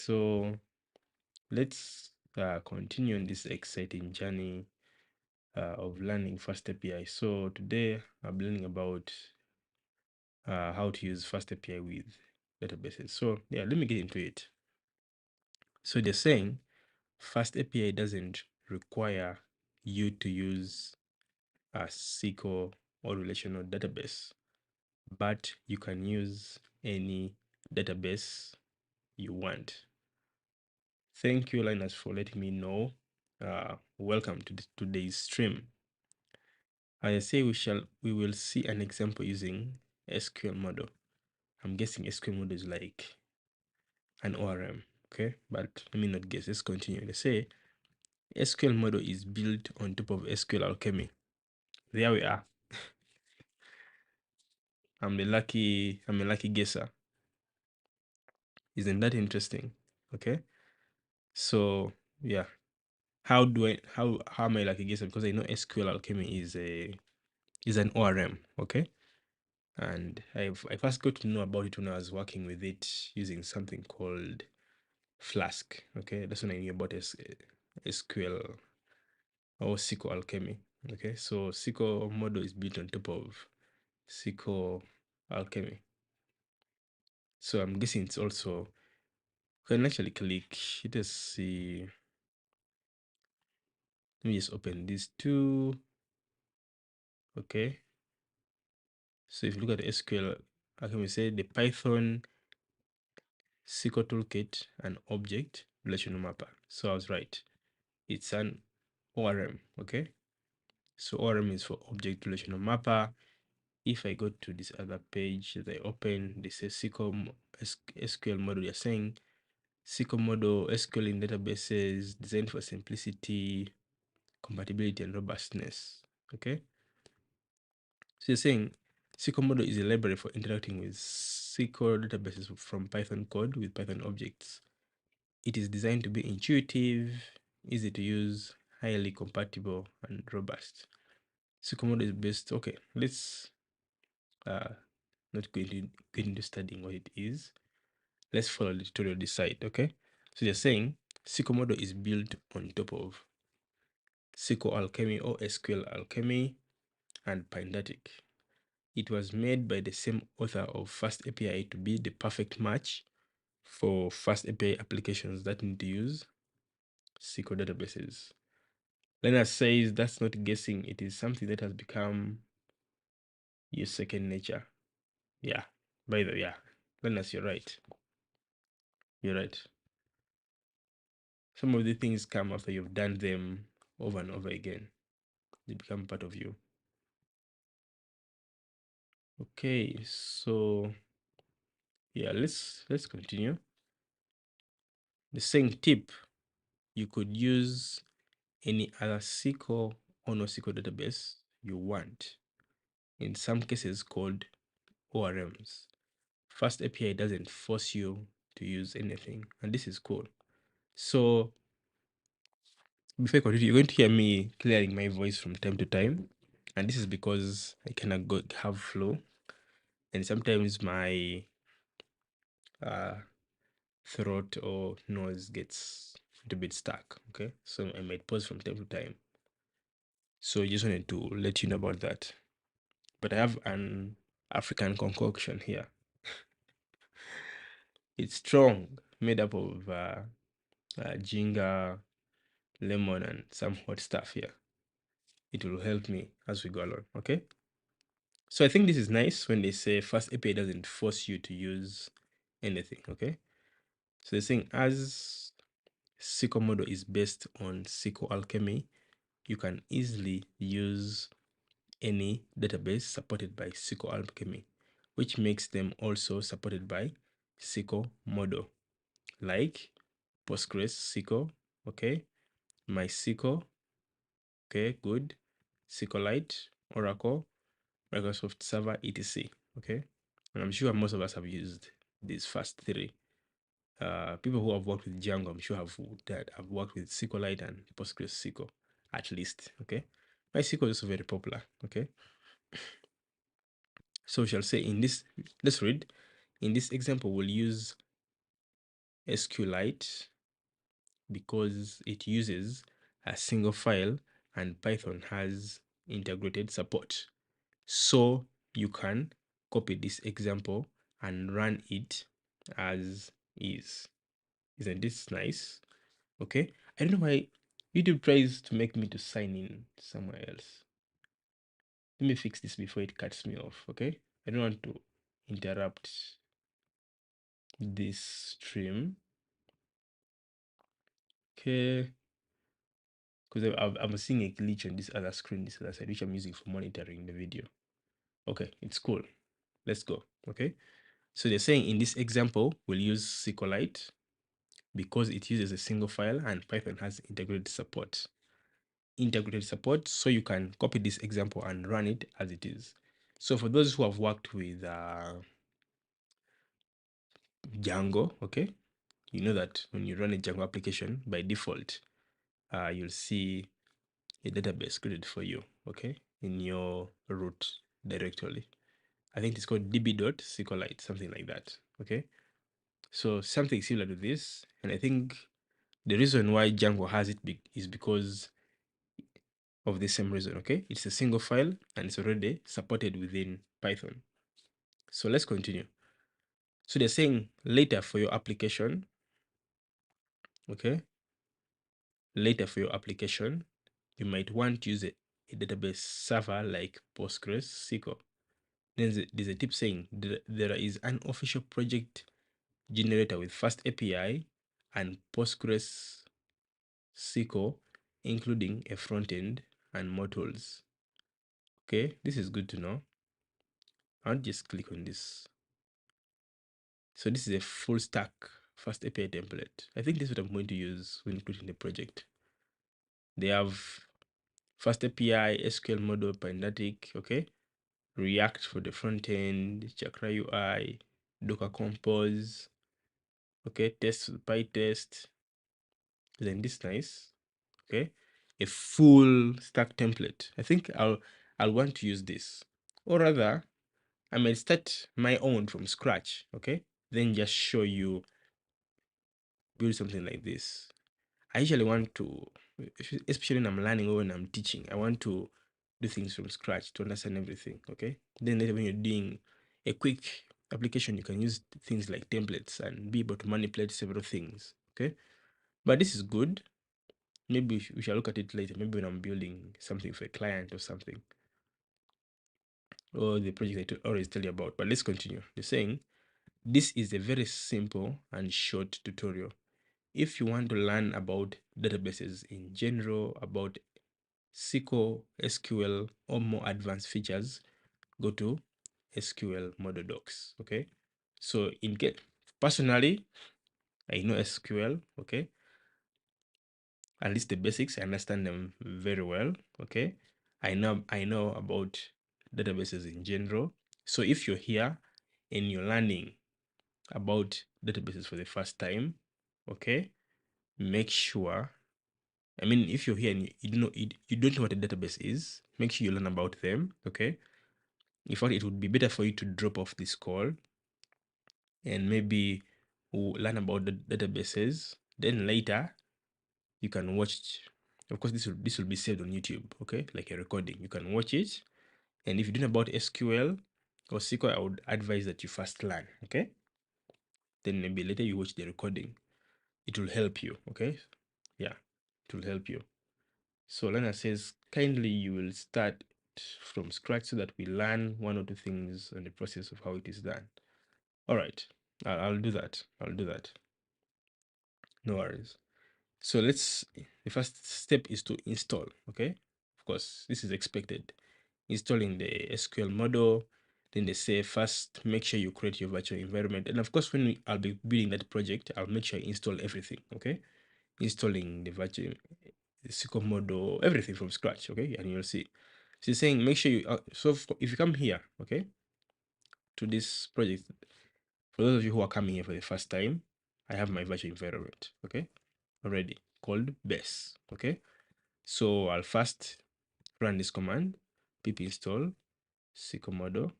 So let's continue on this exciting journey of learning FastAPI. So today I'm learning about how to use FastAPI with databases. So yeah, let me get into it. So they're saying FastAPI doesn't require you to use a SQL or relational database, but you can use any database you want. Thank you, Linus, for letting me know. Welcome to today's stream. As I say, we will see an example using SQL model. I'm guessing SQL model is like an ORM, okay? But let me not guess. Let's continue. They say SQL model is built on top of SQLAlchemy. There we are. I'm a lucky guesser. Isn't that interesting? Okay. So yeah. How am I lucky guesser? Because I know SQLAlchemy is an ORM, okay? And I first got to know about it when I was working with it using something called Flask. Okay, that's when I knew about SQL or SQLAlchemy. Okay, so SQL model is built on top of SQLAlchemy. So I'm guessing it's also, you can actually click, let us see. Let me just open these two. Okay. So if you look at the SQL, how can we say the Python SQL toolkit and object relational mapper. So I was right. It's an ORM, okay? So ORM is for object relational mapper. If I go to this other page that I open, this is SQL model. You're saying SQL model, SQL in databases, designed for simplicity, compatibility, and robustness. Okay. So you're saying SQL model is a library for interacting with SQL databases from Python code with Python objects. It is designed to be intuitive, easy to use, highly compatible, and robust. SQL model is based. Okay, let's not get into studying what it is. Let's follow the tutorial this side. Okay, so they're saying SQL model is built on top of SQLAlchemy or SQLAlchemy and Pydantic. It was made by the same author of FastAPI to be the perfect match for FastAPI applications that need to use SQL databases. Leonard says that's not guessing, it is something that has become your second nature. Yeah, by the way, yeah. Leonard, you're right. You're right. Some of the things come after you've done them over and over again. They become part of you. Okay, so yeah, let's continue. The saying tip, you could use any other SQL or NoSQL database you want. In some cases called ORMs. FastAPI doesn't force you to use anything, and this is cool. So before I continue, you're going to hear me clearing my voice from time to time, and this is because I cannot have flow, and sometimes my throat or nose gets a little bit stuck. Okay, so I might pause from time to time. So I just wanted to let you know about that. But I have an African concoction here. It's strong, made up of ginger, lemon, and some hot stuff here. It will help me as we go along, okay? So I think this is nice when they say FastAPI doesn't force you to use anything, okay? So they're saying as SQL model is based on SQLAlchemy, you can easily use any database supported by SQLAlchemy, which makes them also supported by SQL model, like Postgres SQL, okay? MySQL, okay, good. SQLite, Oracle, Microsoft Server, etc. Okay, and I'm sure most of us have used these first three. People who have worked with Django, I'm sure have worked with SQLite and PostgreSQL at least. Okay, MySQL is also very popular. Okay, so we shall say in this, let's read. In this example, we'll use SQLite because it uses a single file and Python has integrated support. So you can copy this example and run it as is. Isn't this nice? Okay. I don't know why YouTube tries to make me to sign in somewhere else. Let me fix this before it cuts me off. Okay. I don't want to interrupt this stream. Okay. Because I'm seeing a glitch on this other screen, this other side, which I'm using for monitoring the video. Okay, it's cool. Let's go. Okay. So they're saying in this example, we'll use SQLite because it uses a single file and Python has integrated support. So you can copy this example and run it as it is. So for those who have worked with Django, okay, you know that when you run a Django application, by default, you'll see a database created for you, okay, in your root directory. I think it's called db.sqlite, something like that, okay? So something similar to this, and I think the reason why Django has it is because of the same reason, okay? It's a single file and it's already supported within Python. So let's continue. So they're saying later for your application, okay? Later for your application, you might want to use a database server like PostgreSQL. Then there's a tip saying there is an official project generator with FastAPI and PostgreSQL, including a front end and more tools. Okay, this is good to know. I'll just click on this. So this is a full stack FastAPI template. I think this is what I'm going to use when creating the project. They have FastAPI, SQLModel, Pydantic, okay? React for the front end, Chakra UI, Docker Compose, okay? Test, PyTest. Then this nice, okay? A full stack template. I think I'll want to use this, or rather, I might start my own from scratch, okay? Then just show you build something like this. I usually want to, especially when I'm learning or when I'm teaching, I want to do things from scratch to understand everything, okay? Then later when you're doing a quick application, you can use things like templates and be able to manipulate several things, okay? But this is good. Maybe we shall look at it later, maybe when I'm building something for a client or something, or the project I always tell you about. But let's continue. They're saying, this is a very simple and short tutorial. If you want to learn about databases in general, about SQL, SQL, or more advanced features, go to SQL model docs. Okay. So in case personally, I know SQL, okay. At least the basics, I understand them very well. Okay. I know about databases in general. So if you're here and you're learning about databases for the first time, okay, make sure, I mean, if you're here and you don't know what a database is, make sure you learn about them, okay? In fact, it would be better for you to drop off this call and maybe learn about the databases. Then later, you can watch. Of course, this will be saved on YouTube, okay? Like a recording. You can watch it. And if you don't know about SQL or SQL, I would advise that you first learn, okay? Then maybe later you watch the recording. It will help you, okay? Yeah, it will help you. So Lena says, kindly you will start from scratch so that we learn one or two things on the process of how it is done. All right, I'll do that. I'll do that. No worries. So the first step is to install, okay? Of course, this is expected. Installing the SQL model, then they say first make sure you create your virtual environment. And of course, I'll be building that project, I'll make sure I install everything, okay? Installing the virtual SQL model, everything from scratch, okay? And you'll see. She's saying make sure you, if you come here, okay, to this project, for those of you who are coming here for the first time, I have my virtual environment, okay, already called base, okay? So I'll first run this command, pip install SQL model.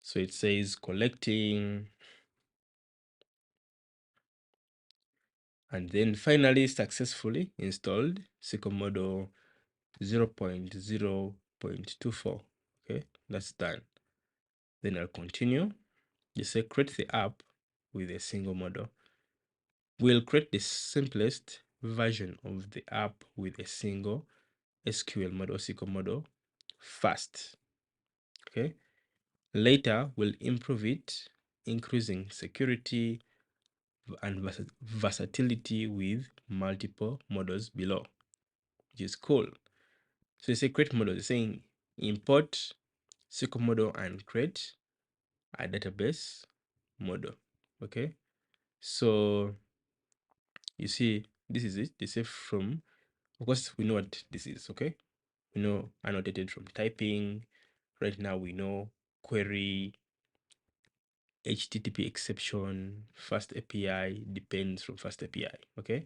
So it says collecting, and then finally successfully installed SQLModel 0.0.24. Okay, that's done. Then I'll continue. You say create the app with a single model. We'll create the simplest version of the app with a single SQL model, SQL model first. Okay. Later, we'll improve it, increasing security and versatility with multiple models below, which is cool. So you say create model, it's saying import SQL model and create a database model. Okay. So you see, this is it. They say from, of course, we know what this is. Okay. We know annotated from typing. Right now, we know query, HTTP exception, FastAPI depends from FastAPI. Okay.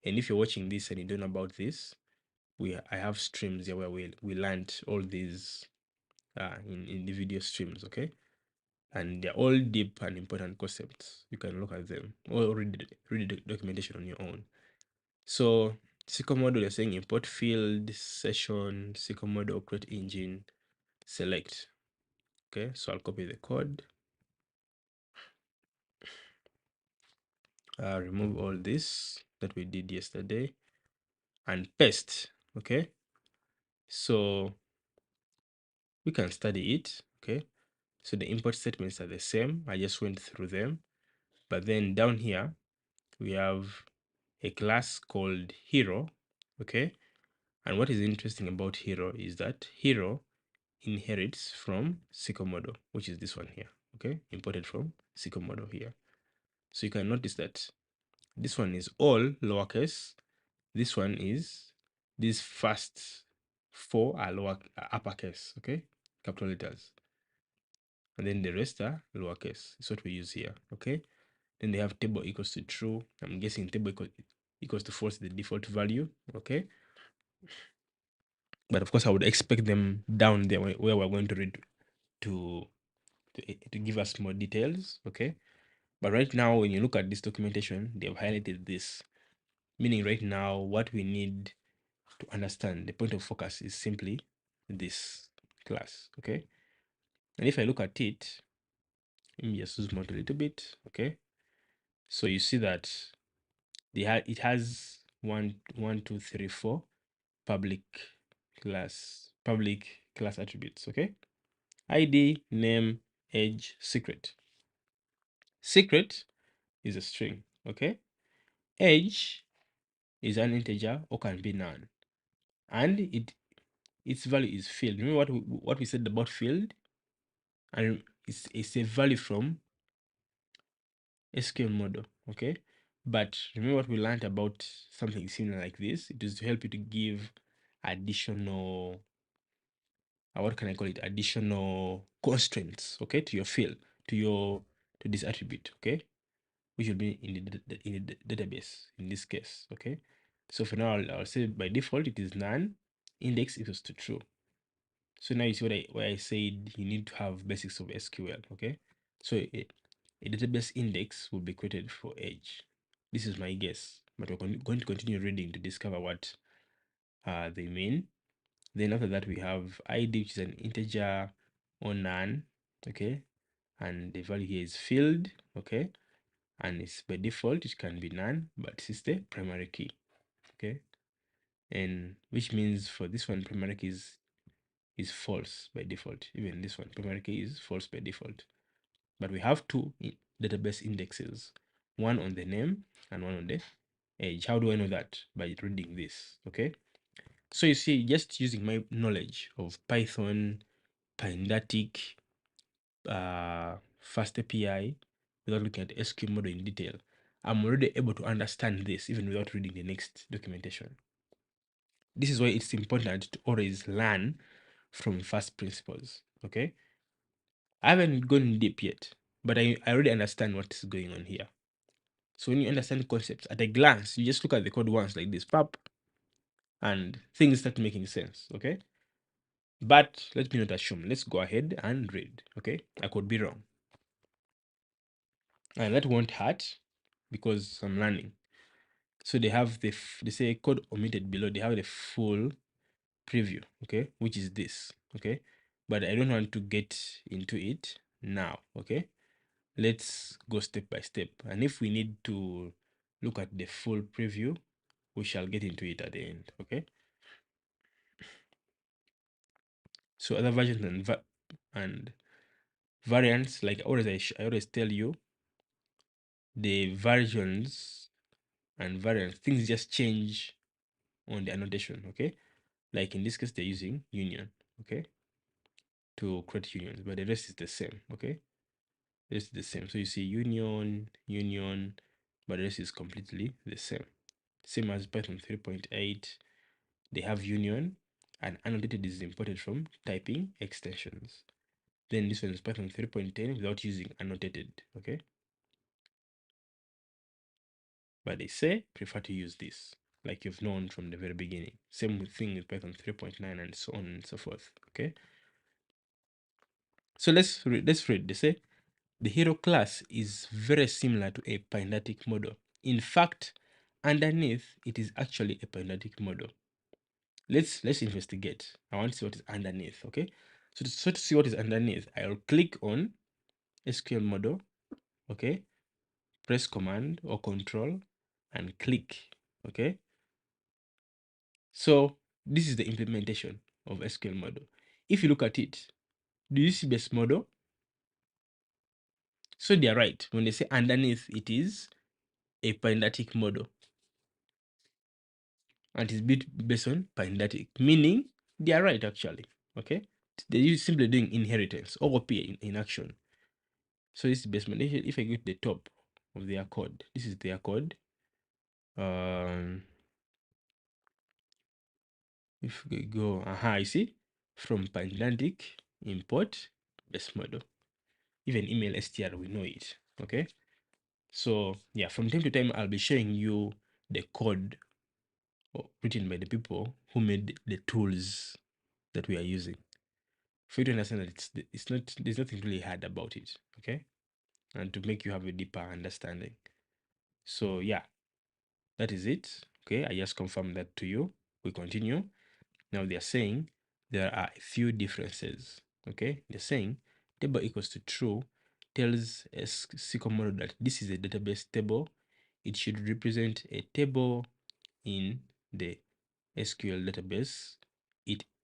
And if you're watching this and you don't know about this, I have streams here where we learned all these in the video streams. Okay. And they're all deep and important concepts. You can look at them or read the documentation on your own. So SQL model, you're saying import field, session, SQL model, create engine, select. Okay, so I'll copy the code. Remove all this that we did yesterday and paste. Okay, so we can study it. Okay, so the import statements are the same. I just went through them, but then down here we have a class called hero. Okay, and what is interesting about hero is that hero inherits from SQL model, which is this one here. Okay, imported from SQL model here. So you can notice that this one is all lowercase. This one is, these first four are uppercase, okay, capital letters, and then the rest are lowercase. It's what we use here. Okay, then they have table equals to true. I'm guessing table equals to false, the default value. Okay, but of course I would expect them down there where we're going to read to give us more details. Okay, but right now when you look at this documentation, they have highlighted this, meaning right now what we need to understand, the point of focus is simply this class. Okay, and if I look at it, let me just zoom out a little bit. Okay, so you see that it has 4 public class attributes. Okay, ID, name, age, secret. Secret is a string. Okay, age is an integer or can be none, and its value is field. Remember what we said about field, and it's a value from SQL model. Okay, but remember what we learned about something similar like this. It is to help you to give additional what can I call it, additional constraints, okay, to your field, to this attribute, okay, which will be in the database in this case. Okay, so for now I'll say by default it is none, index equals to true. So now you see what I said, you need to have basics of SQL. Okay, so a database index will be created for age. This is my guess, but we're going to continue reading to discover what they mean. Then after that we have ID, which is an integer or none. Okay, and the value here is field. Okay, and it's by default it can be none, but this is the primary key. Okay, and which means for this one primary key is false by default. Even this one primary key is false by default, but we have two database indexes, one on the name and one on the age. How do I know that? By reading this. Okay, so you see, just using my knowledge of Python, Pandatic, FastAPI, without looking at SQL model in detail, I'm already able to understand this even without reading the next documentation. This is why it's important to always learn from first principles. Okay, I haven't gone deep yet, but I already understand what is going on here. So when you understand concepts at a glance, you just look at the code once like this, pop, and things start making sense. Okay, But let me not assume. Let's go ahead and read. Okay, I could be wrong, and that won't hurt because I'm learning. So they have they say code omitted below. They have the full preview, okay, which is this, okay, but I don't want to get into it now, okay. Let's go step by step, and if we need to look at the full preview, we shall get into it at the end, okay. So other versions and variants, like I always tell you, the versions and variants, things just change on the annotation, okay. Like in this case, they're using union, okay, to create unions, but the rest is the same, okay. It's the same. So you see union, union, but the rest is completely the same. Same as Python 3.8, they have union, and annotated is imported from typing extensions. Then this one is Python 3.10 without using annotated, okay? But they say prefer to use this, like you've known from the very beginning. Same thing with Python 3.9 and so on and so forth, okay? So let's read. They say the hero class is very similar to a pandatic model. In fact, underneath it is actually a pandatic model. Let's investigate. I want to see what is underneath. Okay, so to see what is underneath, I'll click on SQL model. Okay, press command or control and click. Okay, so this is the implementation of SQL model. If you look at it, do you see base model? So they are right when they say underneath it is a pandatic model. And it's based on pandatic, meaning they are right actually. Okay, they're simply doing inheritance or OP in action. So this is basement. If I go to the top of their code, this is their code. If we go, I see from pandantic import base model. Even email str, we know it. Okay, so yeah, from time to time I'll be showing you the code written by the people who made the tools that we are using, for you to understand that it's not, there's nothing really hard about it, okay, and to make you have a deeper understanding. So yeah, that is it. Okay, I just confirm that to you. We continue. Now they're saying there are a few differences. Okay, they're saying table equals to true tells a SQL model that this is a database table. It should represent a table in the SQL database.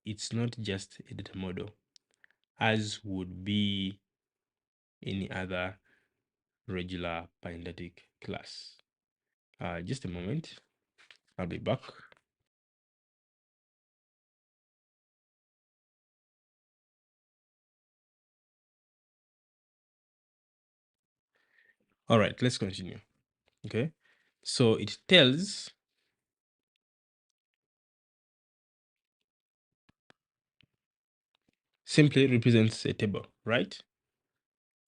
It's not just a data model, as would be any other regular pandatic class. Just a moment, I'll be back. All right, let's continue. Okay, so it tells simply represents a table, right?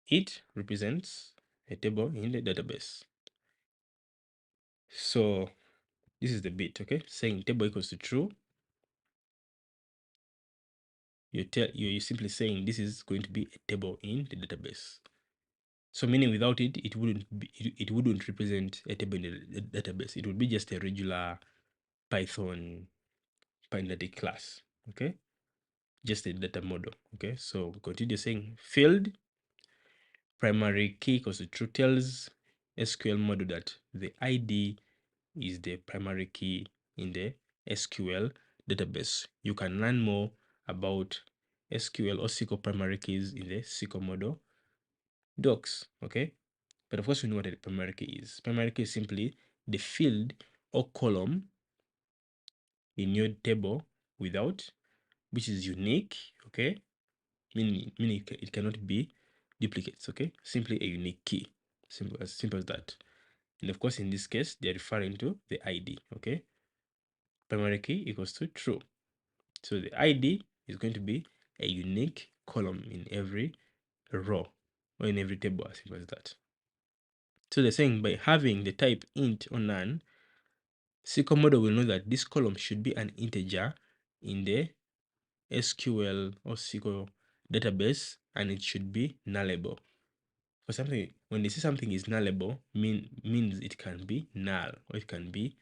It represents a table in the database. So this is the bit, okay? Saying table equals to true. You're simply saying this is going to be a table in the database. So meaning without it, it wouldn't represent a table in the database. It would be just a regular Python pandatic class, okay? Just a data model, okay? So continue saying field primary key equals to true tells SQL model that the ID is the primary key in the SQL database. You can learn more about SQL or SQL primary keys in the SQL model docs, okay? But of course, we know what a primary key is. Primary key is simply the field or column in your table without, which is unique, okay? Meaning it cannot be duplicates, okay? Simply a unique key, simple as that. And of course, in this case, they're referring to the ID, okay? Primary key equals to true. So the ID is going to be a unique column in every row or in every table, as simple as that. So they're saying by having the type int or none, SQL model will know that this column should be an integer in the SQL or SQL database and it should be nullable. For something, when they say something is nullable, means it can be null or it can be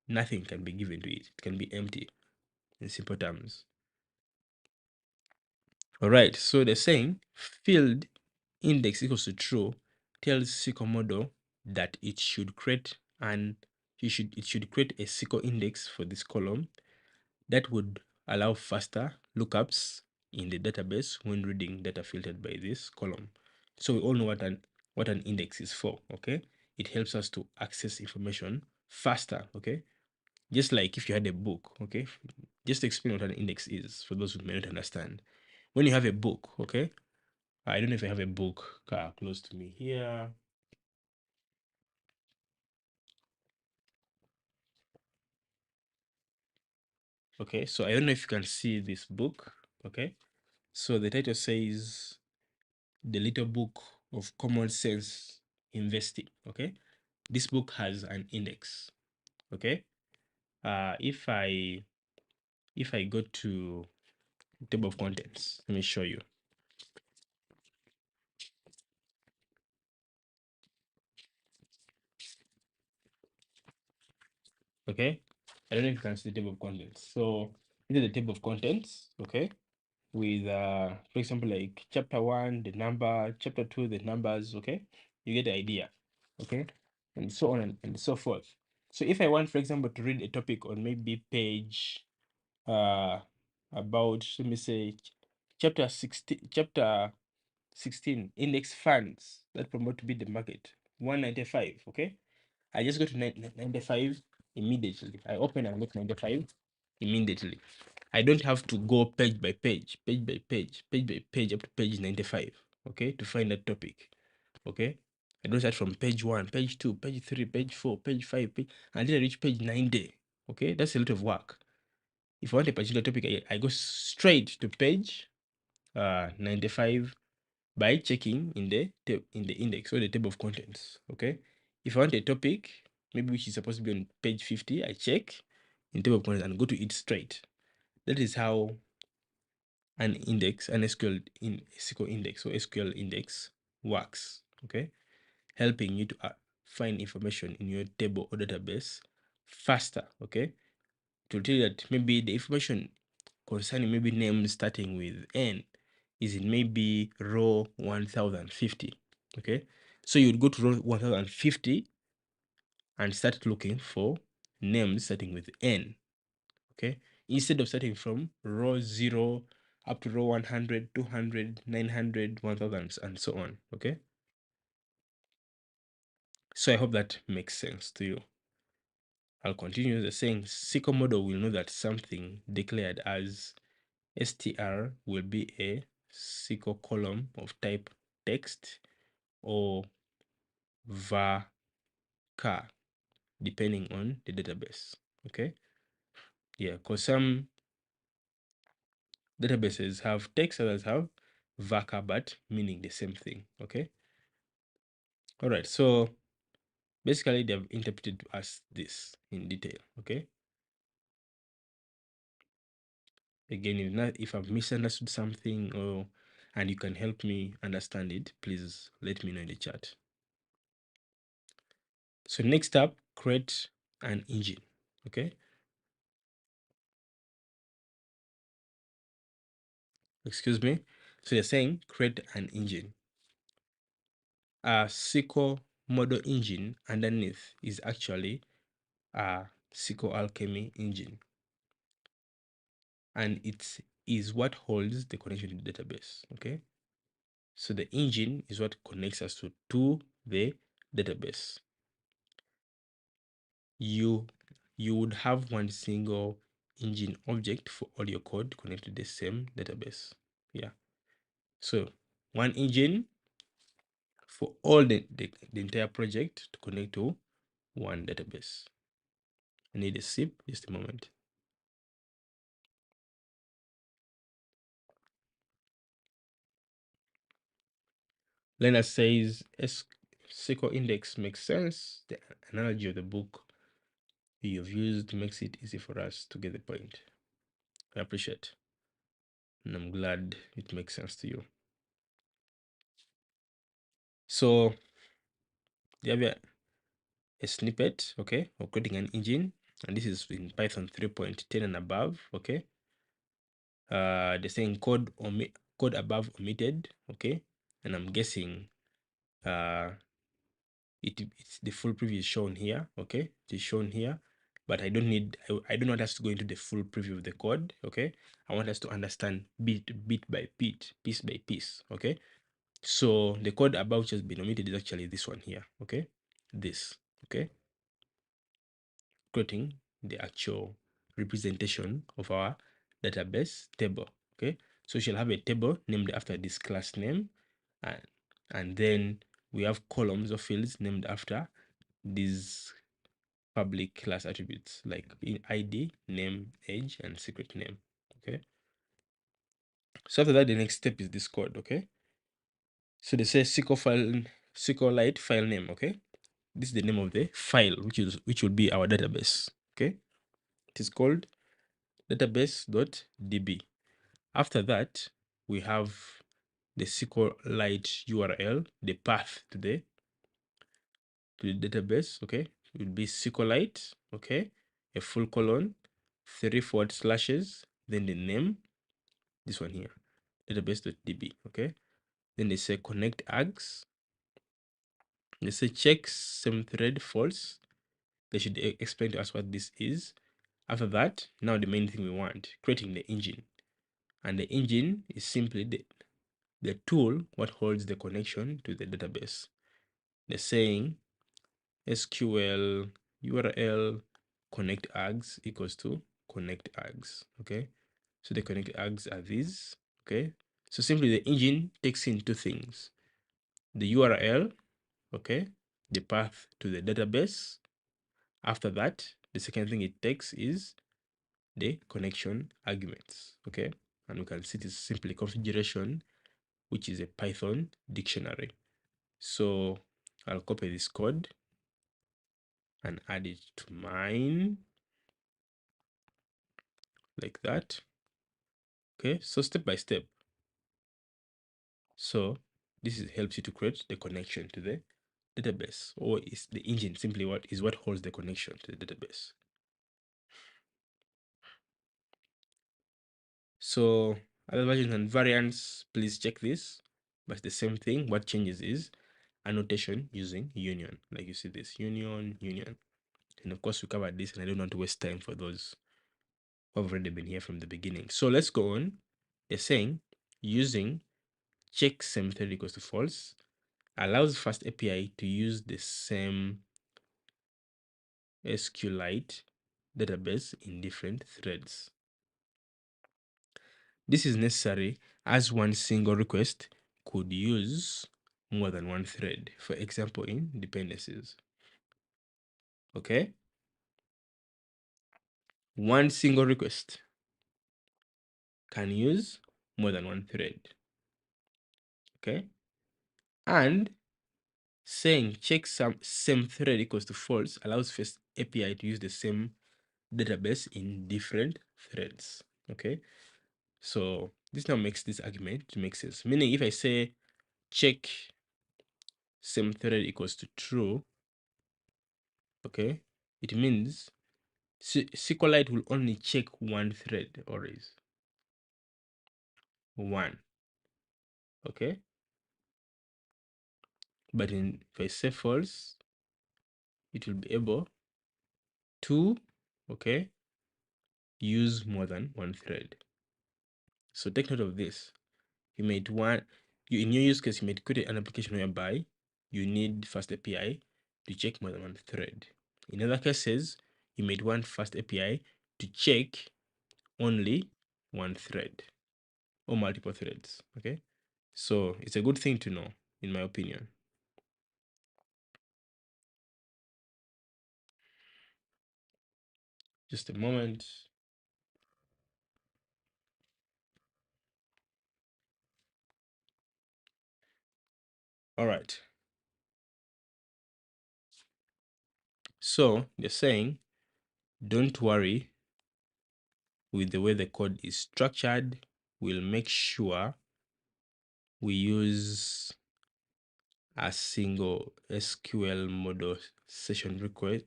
nothing can be given to it. It can be empty in simple terms. All right, so they're saying field index equals to true tells SQL model that it should create it should create a SQL index for this column that would allow faster lookups in the database when reading data filtered by this column. So we all know what an index is for, okay? It helps us to access information faster, okay? Just like if you had a book, okay? Just to explain what an index is for those who may not understand. When you have a book, okay? I don't know if I have a book close to me here. Okay, so I don't know if you can see this book, okay? So the title says The Little Book of Common Sense Investing, okay? This book has an index, okay? If I go to table of contents, let me show you. Okay, I don't know if you can see the table of contents. So this is the table of contents, okay? With for example, like chapter 1, the number, chapter 2, the numbers, okay? You get the idea, okay? And so on and so forth. So if I want, for example, to read a topic on maybe page about, let me say, chapter 16, index funds that promote to beat the market, 195, okay? I just go to 95 immediately. I open and look 95 immediately. I don't have to go page by page, page by page, page by page up to page 95, okay, to find that topic, okay? I don't start from page 1, page 2, page 3, page 4, page 5, until I reach page 90, okay? That's a lot of work. If I want a particular topic, I go straight to page 95 by checking in the index or the table of contents, okay? If I want a topic, maybe which is supposed to be on page 50, I check in table of contents and go to it straight. That is how an index, an SQL index or SQL index works, okay? Helping you to find information in your table or database faster, okay? To tell you that maybe the information concerning maybe names starting with N is in maybe row 1050, okay? So you'd go to row 1050 and start looking for names starting with N, okay? Instead of starting from row 0 up to row 100, 200, 900, 1000, and so on, okay? So I hope that makes sense to you. I'll continue the saying SQL model will know that something declared as str will be a SQL column of type text or var char, depending on the database, okay? Yeah, because some databases have text, others have varchar, but meaning the same thing, okay? All right, so basically they've interpreted to us this in detail, okay? Again, if I've misunderstood something or and you can help me understand it, please let me know in the chat. So next up, create an engine, okay? Excuse me. So you're saying create an engine. A SQL model engine underneath is actually a SQLAlchemy engine. And it is what holds the connection to the database, okay? So the engine is what connects us to the database. You would have one single engine object for all your code connected to the same database. Yeah. So one engine for all the entire project to connect to one database. I need a sip, just a moment. Leonard says SQL index makes sense. The analogy of the book you've used makes it easy for us to get the point. I appreciate. and I'm glad it makes sense to you. So you have a snippet, okay, of creating an engine, and this is in Python 3.10 and above, okay. They're saying code above omitted, okay, and I'm guessing it's the full preview is shown here, okay. It is shown here, but I don't want us to go into the full preview of the code, okay. I want us to understand bit by bit, piece by piece, okay. So the code above which has been omitted is actually this one here, okay, this, okay, creating the actual representation of our database table, okay. So we shall have a table named after this class name, and then we have columns or fields named after these public class attributes like ID, name, age, and secret name, okay. So after that, the next step is this code, okay. So they say SQLite file name, okay. This is the name of the file which will be our database, okay. It is called database.db. After that, we have the SQLite URL, the path to the database, okay. It will be SQLite, okay, a full colon, 3 forward slashes, then the name, this one here, database.db, okay. Then they say connect args. They say check same thread false. They should explain to us what this is. After that, now the main thing we want, creating the engine. And the engine is simply the tool what holds the connection to the database. They're saying SQL URL connect args equals to connect args, okay. So the connect args are these, okay. So simply the engine takes in two things, the URL, okay, the path to the database. After that, the second thing it takes is the connection arguments, okay. And we can see this simply configuration, which is a Python dictionary. So I'll copy this code and add it to mine like that. Okay, so step by step. So this helps you to create the connection to the database, or is the engine simply what holds the connection to the database. So other versions and variants, please check this, but it's the same thing. What changes is annotation using union, like you see this union. And of course we covered this, and I don't want to waste time for those who have already been here from the beginning. So let's go on. They're saying using check same thread equals to false allows FastAPI to use the same SQLite database in different threads. This is necessary as one single request could use more than one thread, for example, in dependencies. Okay? One single request can use more than one thread. Okay? And saying check same thread equals to false allows FastAPI to use the same database in different threads. Okay? So this now makes this argument to make sense. Meaning if I say check same thread equals to true, okay, it means SQLite will only check one thread always. One. Okay. But if I say false, it will be able to, okay, use more than one thread. So take note of this. You might want, in your use case, you might create an application whereby you need FastAPI to check more than one thread. In other cases, you might want FastAPI to check only one thread or multiple threads. Okay. So it's a good thing to know, in my opinion. Just a moment. All right. So they're saying, don't worry with the way the code is structured. we'll make sure we use a single SQL model session request.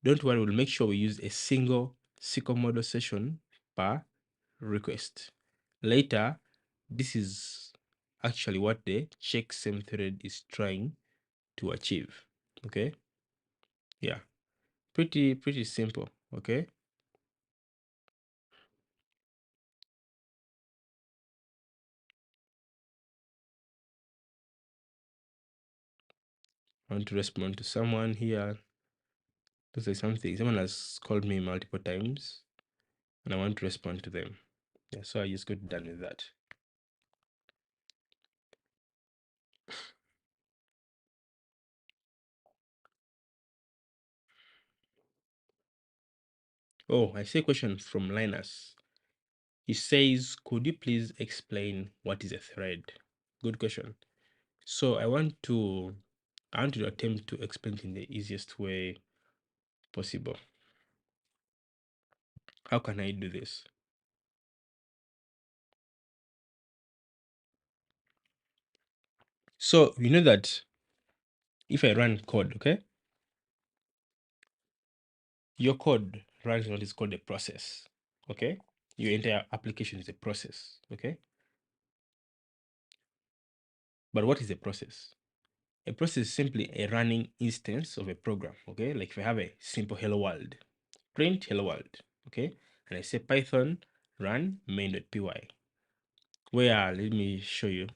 Don't worry, we'll make sure we use a single SQL model session per request. Later, this is actually what the checksum thread is trying to achieve. Okay, yeah, pretty simple. Okay, I want to respond to someone here to say something. Someone has called me multiple times and I want to respond to them. Yeah, so I just got done with that. Oh, I see a question from Linus. He says, could you please explain what is a thread? Good question. So I want to attempt to explain it in the easiest way possible. How can I do this? So you know that if I run code, okay, your code runs what is called a process. Okay, your entire application is a process. Okay, but what is a process? A process is simply a running instance of a program. Okay, like if I have a simple hello world, print hello world. Okay, and I say Python run main.py. Where let me show you.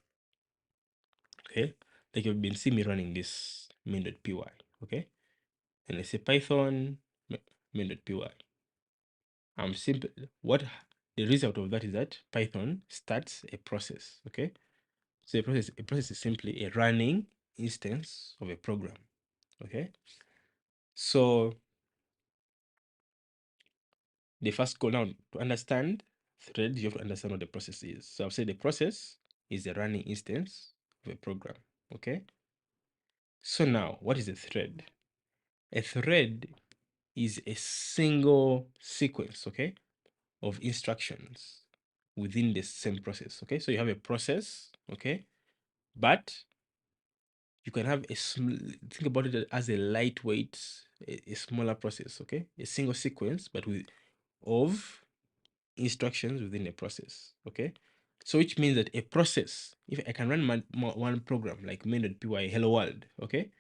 Okay, like you've been seeing me running this main.py. Okay, and I say Python main.py. I'm simple. What the result of that is that Python starts a process. Okay, so a process is simply a running instance of a program. Okay, so the first goal now to understand thread, you have to understand what the process is. So I've said the process is a running instance of a program. Okay, so now what is a thread? A thread is a single sequence, okay, of instructions within the same process. Okay, so you have a process, okay, but you can have think about it as a lightweight, a smaller process, okay, a single sequence, but with of instructions within a process, okay. So which means that a process, if I can run one program like main.py hello world, okay,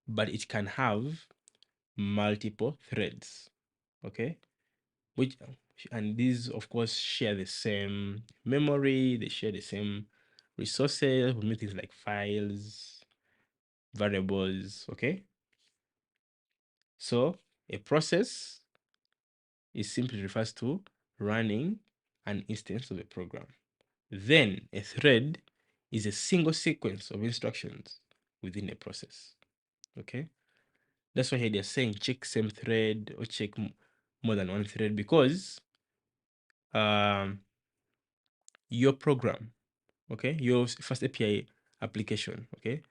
but it can have multiple threads, okay, which and these of course share the same memory, they share the same resources, we make things like files, variables, okay. So a process is simply refers to running an instance of a program. Then a thread is a single sequence of instructions within a process, okay. That's why they're saying check same thread or check more than one thread, because um your program, okay, your FastAPI application, okay,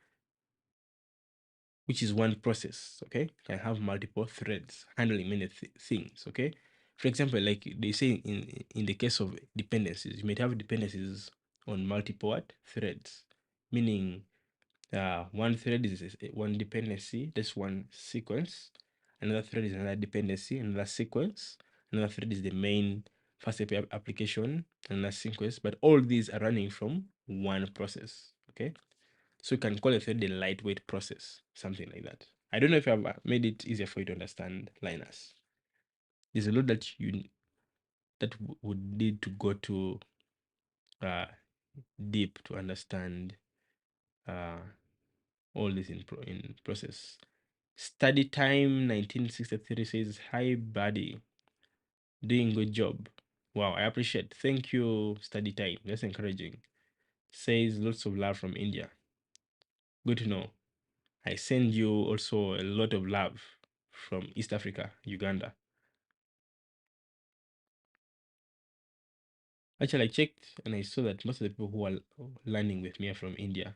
which is one process, okay, can have multiple threads handling many things, okay. For example, like they say in the case of dependencies, you might have dependencies on multiple threads, meaning one thread is one dependency, that's one sequence, another thread is another dependency, another sequence, another thread is the main FastAPI application, another sequence, but all these are running from one process, okay. So you can call a thread a lightweight process, something like that. I don't know if I've made it easier for you to understand, Linus. There's a lot that would need to go to uh, deep to understand uh, all this in process. Study time 1963 says, "Hi, buddy, doing good job." Wow, I appreciate. Thank you, study time. That's encouraging. Says lots of love from India. Good to know. I send you also a lot of love from East Africa, Uganda. Actually, I checked and I saw that most of the people who are learning with me are from India.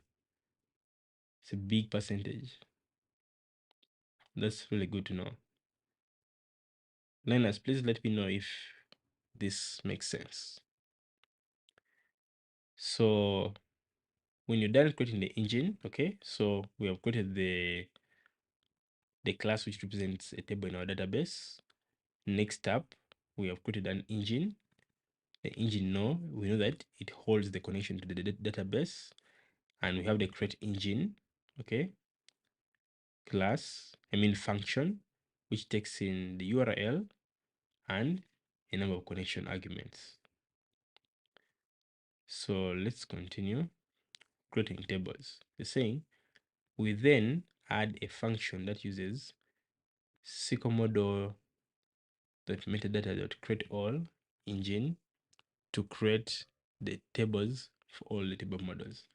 It's a big percentage. That's really good to know. Linus, please let me know if this makes sense. So when you're done creating the engine, okay, so we have created the class which represents a table in our database. Next up, we have created an engine. The engine, we know that it holds the connection to the database, and we have the create engine, okay, class, function, which takes in the URL and a number of connection arguments. So let's continue creating tables. The saying, we then add a function that uses SQLModel.metadata.createAll engine to create the tables for all the table models.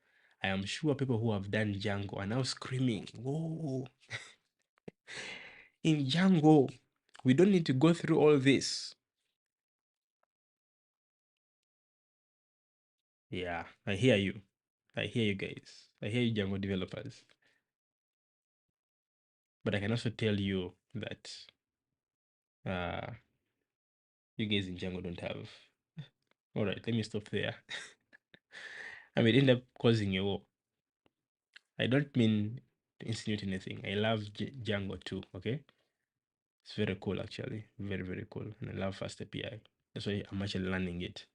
I am sure people who have done Django are now screaming, "Whoa, in Django, we don't need to go through all this." Yeah, I hear you. I hear you guys. I hear you, Django developers. But I can also tell you that uh, you guys in Django don't have. All right, let me stop there. I mean, end up causing a war. I don't mean to insinuate anything. I love Django too, okay? It's very cool, actually. Very, very cool. And I love FastAPI. That's why I'm actually learning it.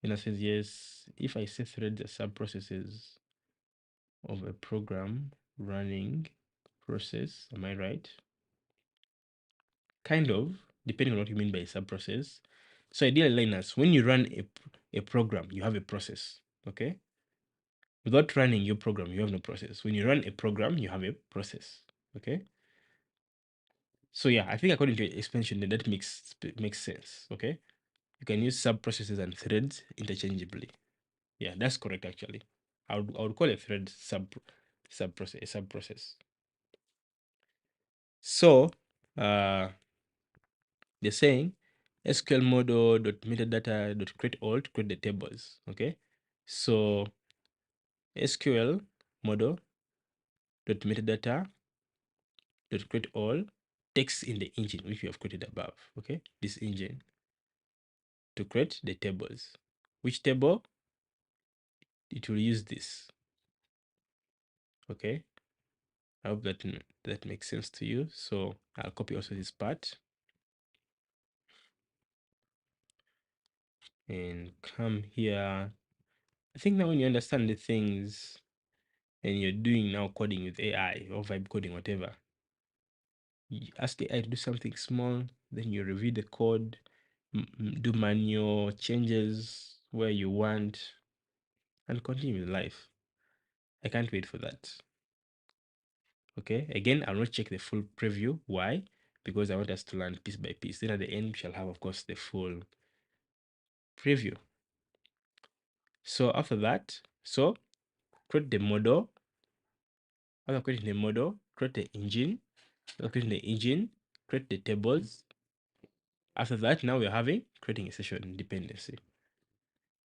And it says, yes, if I say threads are sub-processes of a program running process, am I right? Kind of, depending on what you mean by sub-process. So ideally, Linus, when you run a program, you have a process, okay? Without running your program, you have no process. When you run a program, you have a process, okay? So yeah, I think according to your expansion, that makes sense, okay? You can use sub-processes and threads interchangeably. Yeah, that's correct, actually. I would call a thread sub-process. So, they're saying SQL model.metadata.createAll to create the tables, okay? So SQL model.metadata.createAll takes in the engine which we have created above, okay? This engine to create the tables. Which table? It will use this, okay? I hope that makes sense to you. So I'll copy also this part and come here. I think now when you understand the things and you're doing now coding with AI or vibe coding, whatever, you ask AI to do something small, then you review the code, do manual changes where you want, and continue with life. I can't wait for that. Okay, again, I'll not check the full preview. Why? Because I want us to learn piece by piece. Then at the end, we shall have, of course, the full preview. So after that, create the model. After creating the model, create the engine. After creating the engine, create the tables. After that, now we're creating a session dependency.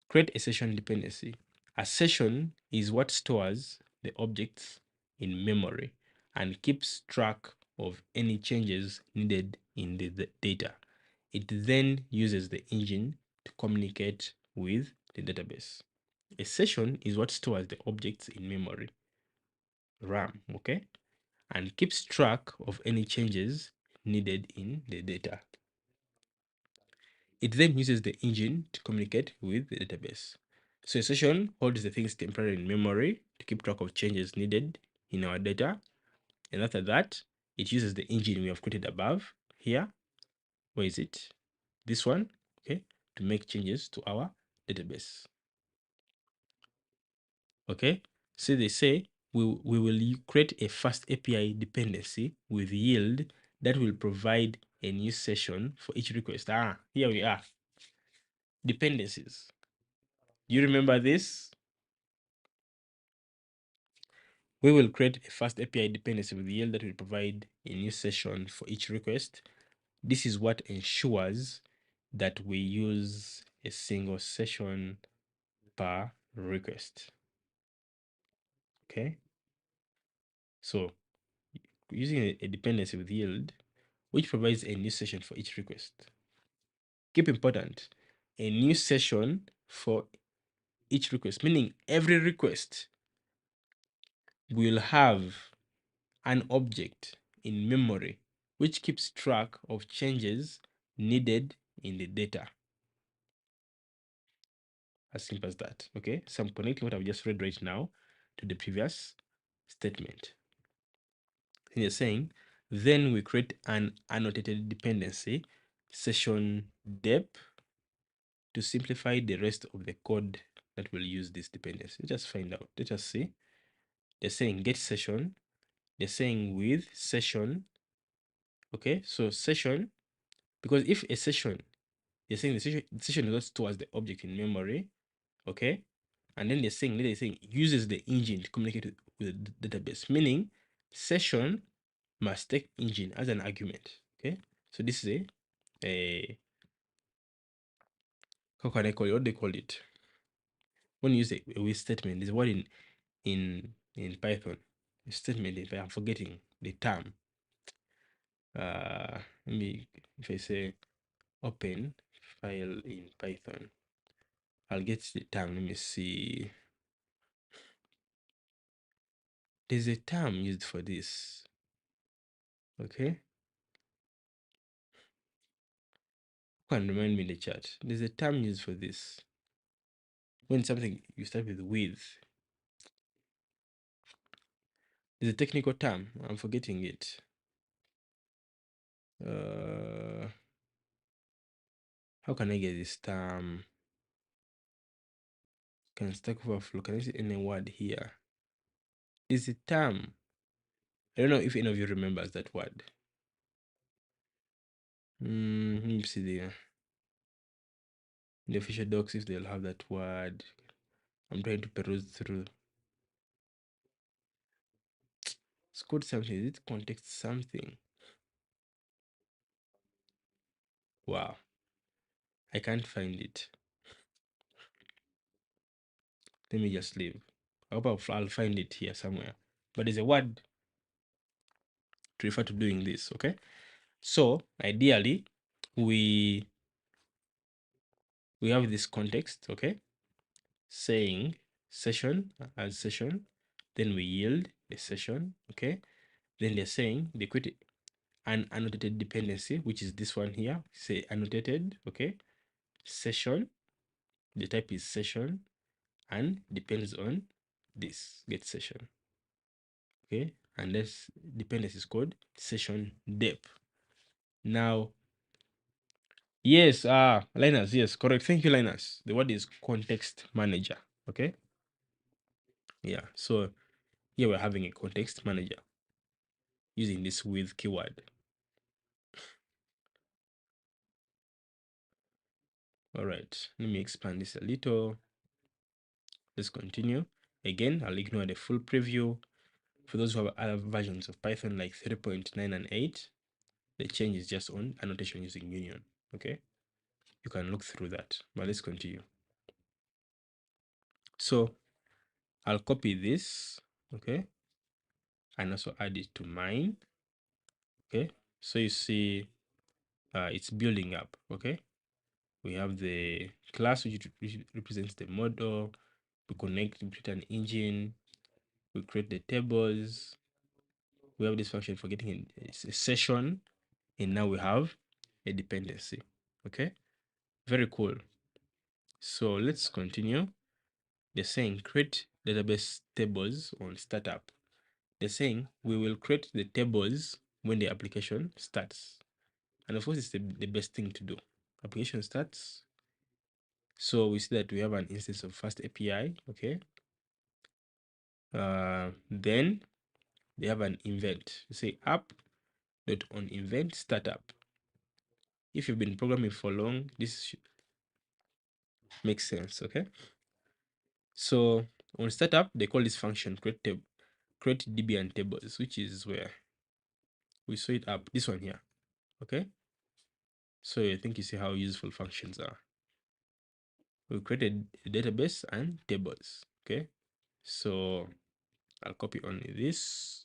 Create a session dependency. A session is what stores the objects in memory and keeps track of any changes needed in the data. It then uses the engine to communicate with the database. A session is what stores the objects in memory, RAM, okay? And keeps track of any changes needed in the data. It then uses the engine to communicate with the database. So a session holds the things temporarily in memory to keep track of changes needed in our data. And after that, it uses the engine we have created above here. Where is it? This one, okay, to make changes to our database. Okay, so they say we will create a FastAPI dependency with yield that will provide a new session for each request. Here we are. Dependencies. Do you remember this? We will create a FastAPI dependency with yield that will provide a new session for each request. This is what ensures that we use a single session per request. Okay, so using a dependency with yield, which provides a new session for each request. Keep important, a new session for each request, meaning every request will have an object in memory which keeps track of changes needed in the data. As simple as that. Okay, so I'm connecting what I've just read right now to the previous statement. And you're saying, then we create an annotated dependency session dep to simplify the rest of the code that will use this dependency. Let's just find out. Let us see. They're saying get session. They're saying with session. Okay, so session, because if a session, they're saying the session goes towards the object in memory. Okay, and then they're saying later, they're saying uses the engine to communicate with the database, meaning session must take engine as an argument. Okay, so this is a how can I call it? What do they call it? When you use a with statement, there's what in Python. A statement, if I'm forgetting the term. Let me, if I say open file in Python, I'll get the term. Let me see. There's a term used for this. Okay, can remind me in the chat. There's a term used for this. When something you start with, there's a technical term. I'm forgetting it. How can I get this term? Can Stack Overflow? Can I see any word here? There's a term. I don't know if any of you remembers that word. Let me see there. In the official docs, if they'll have that word. I'm trying to peruse through. It's called something. Is it context something? Wow. I can't find it. Let me just leave. I hope I'll find it here somewhere. But there's a word to refer to doing this, okay? So ideally, we have this context, okay? Saying session as session, then we yield the session, okay? Then they're saying they create an annotated dependency, which is this one here. Say annotated, okay? Session, the type is session, and depends on this get session, okay? And this dependency is called session dep. Now, yes, Linus, yes, correct. Thank you, Linus. The word is context manager, okay? Yeah, so here we're having a context manager using this with keyword. All right, let me expand this a little. Let's continue. Again, I'll ignore the full preview. For those who have other versions of Python like 3.9 and 8, the change is just on annotation using union, okay? You can look through that, but let's continue. So I'll copy this, okay? And also add it to mine, okay? So you see it's building up, okay? We have the class which represents the model. We connect, we create an engine, we create the tables. We have this function for getting a session, and now we have a dependency, okay? Very cool. So let's continue. They're saying create database tables on startup. They're saying we will create the tables when the application starts. And of course, it's the best thing to do. Application starts. So we see that we have an instance of FastAPI, okay? Then they have an event. You say app.onEvent startup. If you've been programming for long, this makes sense, okay? So on startup, they call this function create Debian tables, which is where we saw it up, this one here, okay? So I think you see how useful functions are. We created a database and tables, okay? So I'll copy only this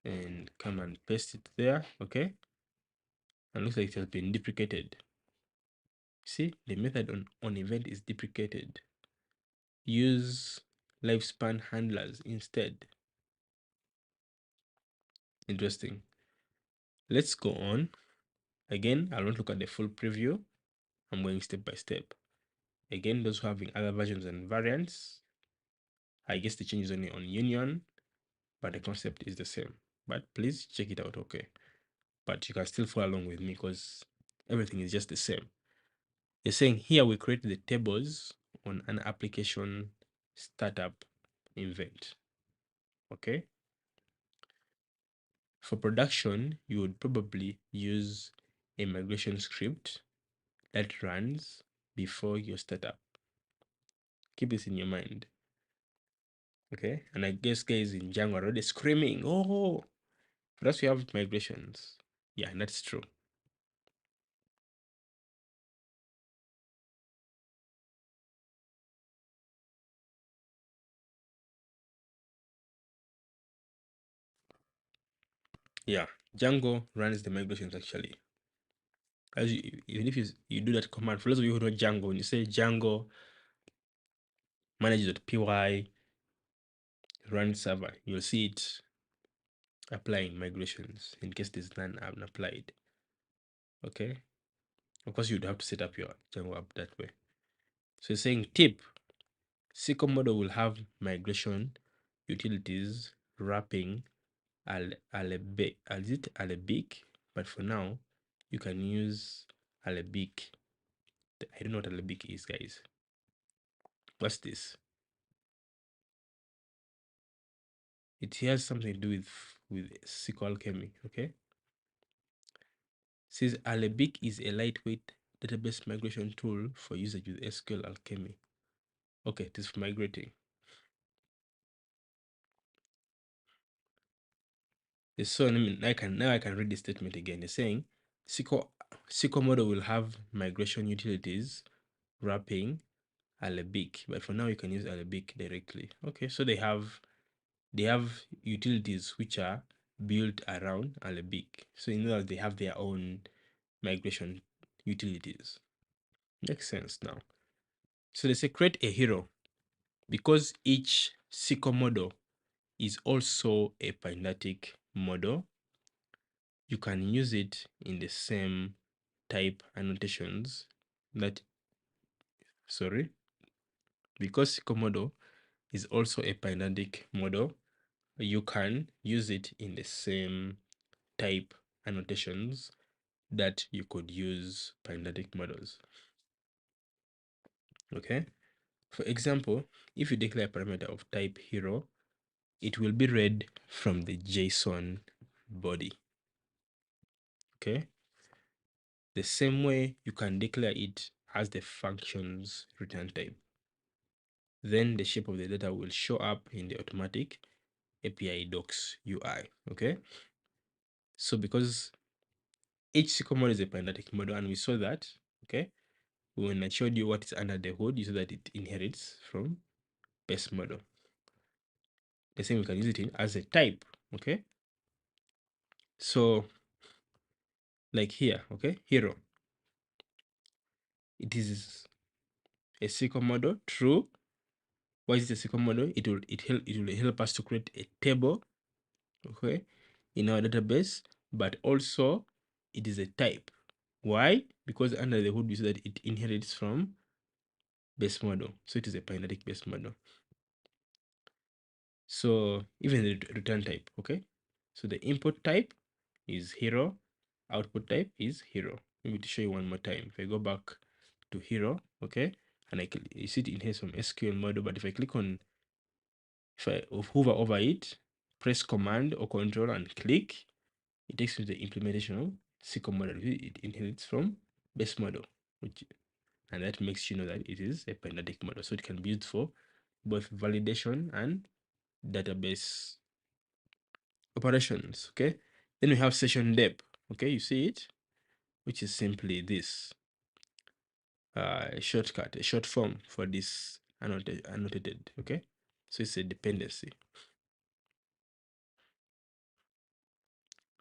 and come and paste it there, okay? And looks like it has been deprecated. See, the method on event is deprecated. Use lifespan handlers instead. Interesting. Let's go on. Again, I won't look at the full preview. I'm going step by step. Again, those who are having other versions and variants, I guess the change is only on union, but the concept is the same. But please check it out, okay? But you can still follow along with me because everything is just the same. They're saying here we create the tables on an application startup event, okay? For production, you would probably use a migration script that runs before your startup. Keep this in your mind. Okay, and I guess guys in Django are already screaming, oh, for us we have migrations. Yeah, and that's true. Yeah, Django runs the migrations actually. As even if you do that command, for those of you who know Django, when you say Django manage.py run server, you'll see it applying migrations in case there's none applied. Okay, of course you'd have to set up your Django app that way. So it's saying tip, SQL model will have migration utilities wrapping Arabic, but for now you can use Arabic. I don't know what Arabic is, guys. What's this? It has something to do with SQLAlchemy, okay? It says Arabic is a lightweight database migration tool for usage with SQLAlchemy. Okay, it is for migrating. So now I can read the statement again. They're saying SQL model will have migration utilities wrapping Arabic, but for now you can use Arabic directly. Okay, so they have utilities which are built around Arabic. So in other words, they have their own migration utilities. Makes sense now. So they say create a hero because each SQL model is also a Pydantic model. You can use it in the same type annotations that, sorry, because SQL model is also a Pydantic model, you can use it in the same type annotations that you could use Pydantic models. Okay. For example, if you declare a parameter of type hero, it will be read from the JSON body. Okay. The same way you can declare it as the function's return type. Then the shape of the data will show up in the automatic API docs UI. Okay. So because each SQL model is a Pydantic model, and we saw that, okay, when I showed you what is under the hood, you saw that it inherits from base model. The same we can use it as a type. Okay. So like here, okay, hero. It is a SQL model, true. Why is it a SQL model? It will help us to create a table, okay, in our database, but also it is a type. Why? Because under the hood we see that it inherits from base model. So it is a Pydantic base model. So even the return type, okay? So the input type is hero, output type is hero. Maybe to show you one more time. If I go back to hero, okay, and you see it in here some SQL model, but if I click on, if I hover over it, press command or control and click, it takes me to the implementation of SQL model. It inherits from base model, and that makes you know that it is a Pydantic model. So it can be used for both validation and database operations. Okay, then we have session depth. Okay, you see it, which is simply this shortcut, a short form for this annotated. Okay, so it's a dependency.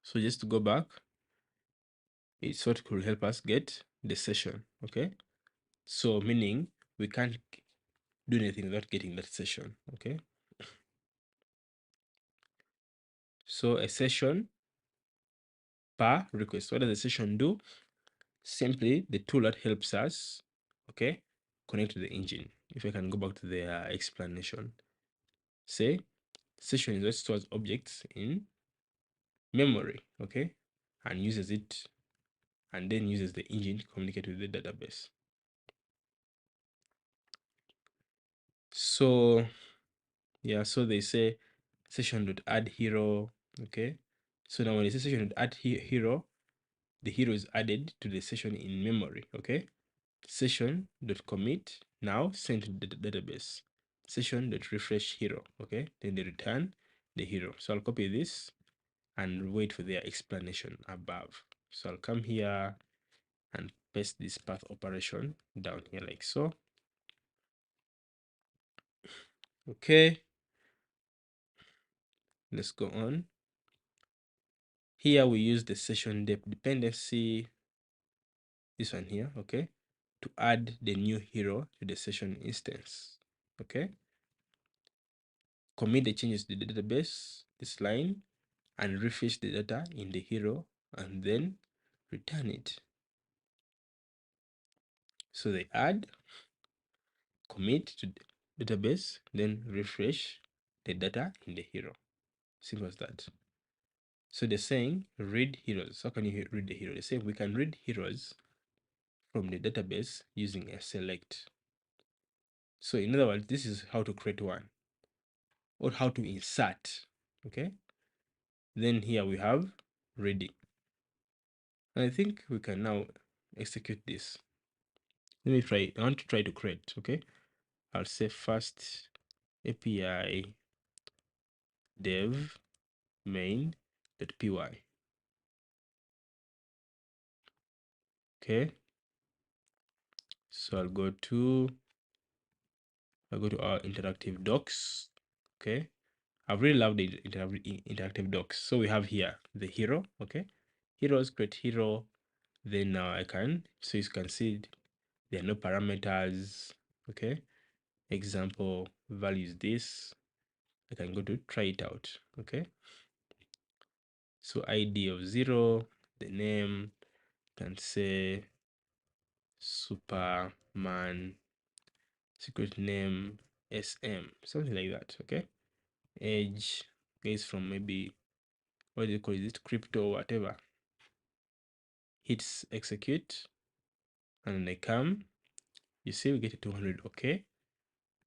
So just to go back, it's what could help us get the session. Okay, So meaning we can't do anything without getting that session. Okay. So a session per request. What does a session do? Simply the tool that helps us, okay, connect to the engine. If I can go back to the explanation, say session is what stores objects in memory, okay, and uses it, and then uses the engine to communicate with the database. So yeah, so they say session.add hero, okay. So now when they say session.add hero, the hero is added to the session in memory, okay. Session.commit now sent to the database. Session.refresh hero, okay. Then they return the hero. So I'll copy this and wait for their explanation above. So I'll come here and paste this path operation down here like so. Okay, let's go on. Here we use the session depth dependency, this one here, okay, to add the new hero to the session instance, okay. Commit the changes to the database, this line, and refresh the data in the hero and then return it. So they add, commit to database, then refresh the data in the hero. Simple as that. So they're saying read heroes. How can you read the hero? They're saying we can read heroes from the database using a select. So in other words, this is how to create one or how to insert. Okay. Then here we have reading. And I think we can now execute this. Let me try. I want to try to create. Okay. I'll say first API dev main.py. Okay. So I'll go to our interactive docs. Okay. I really love the interactive docs. So we have here the hero. Okay. Heroes, create hero. Then I can, so you can see there are no parameters. Okay. Example value is this. I can go to try it out. Okay. So ID of 0, the name, can say Superman, secret name SM, something like that. Okay. Age is from maybe, what do you call it, crypto, whatever. Hits execute, and I come, you see we get a 200. Okay,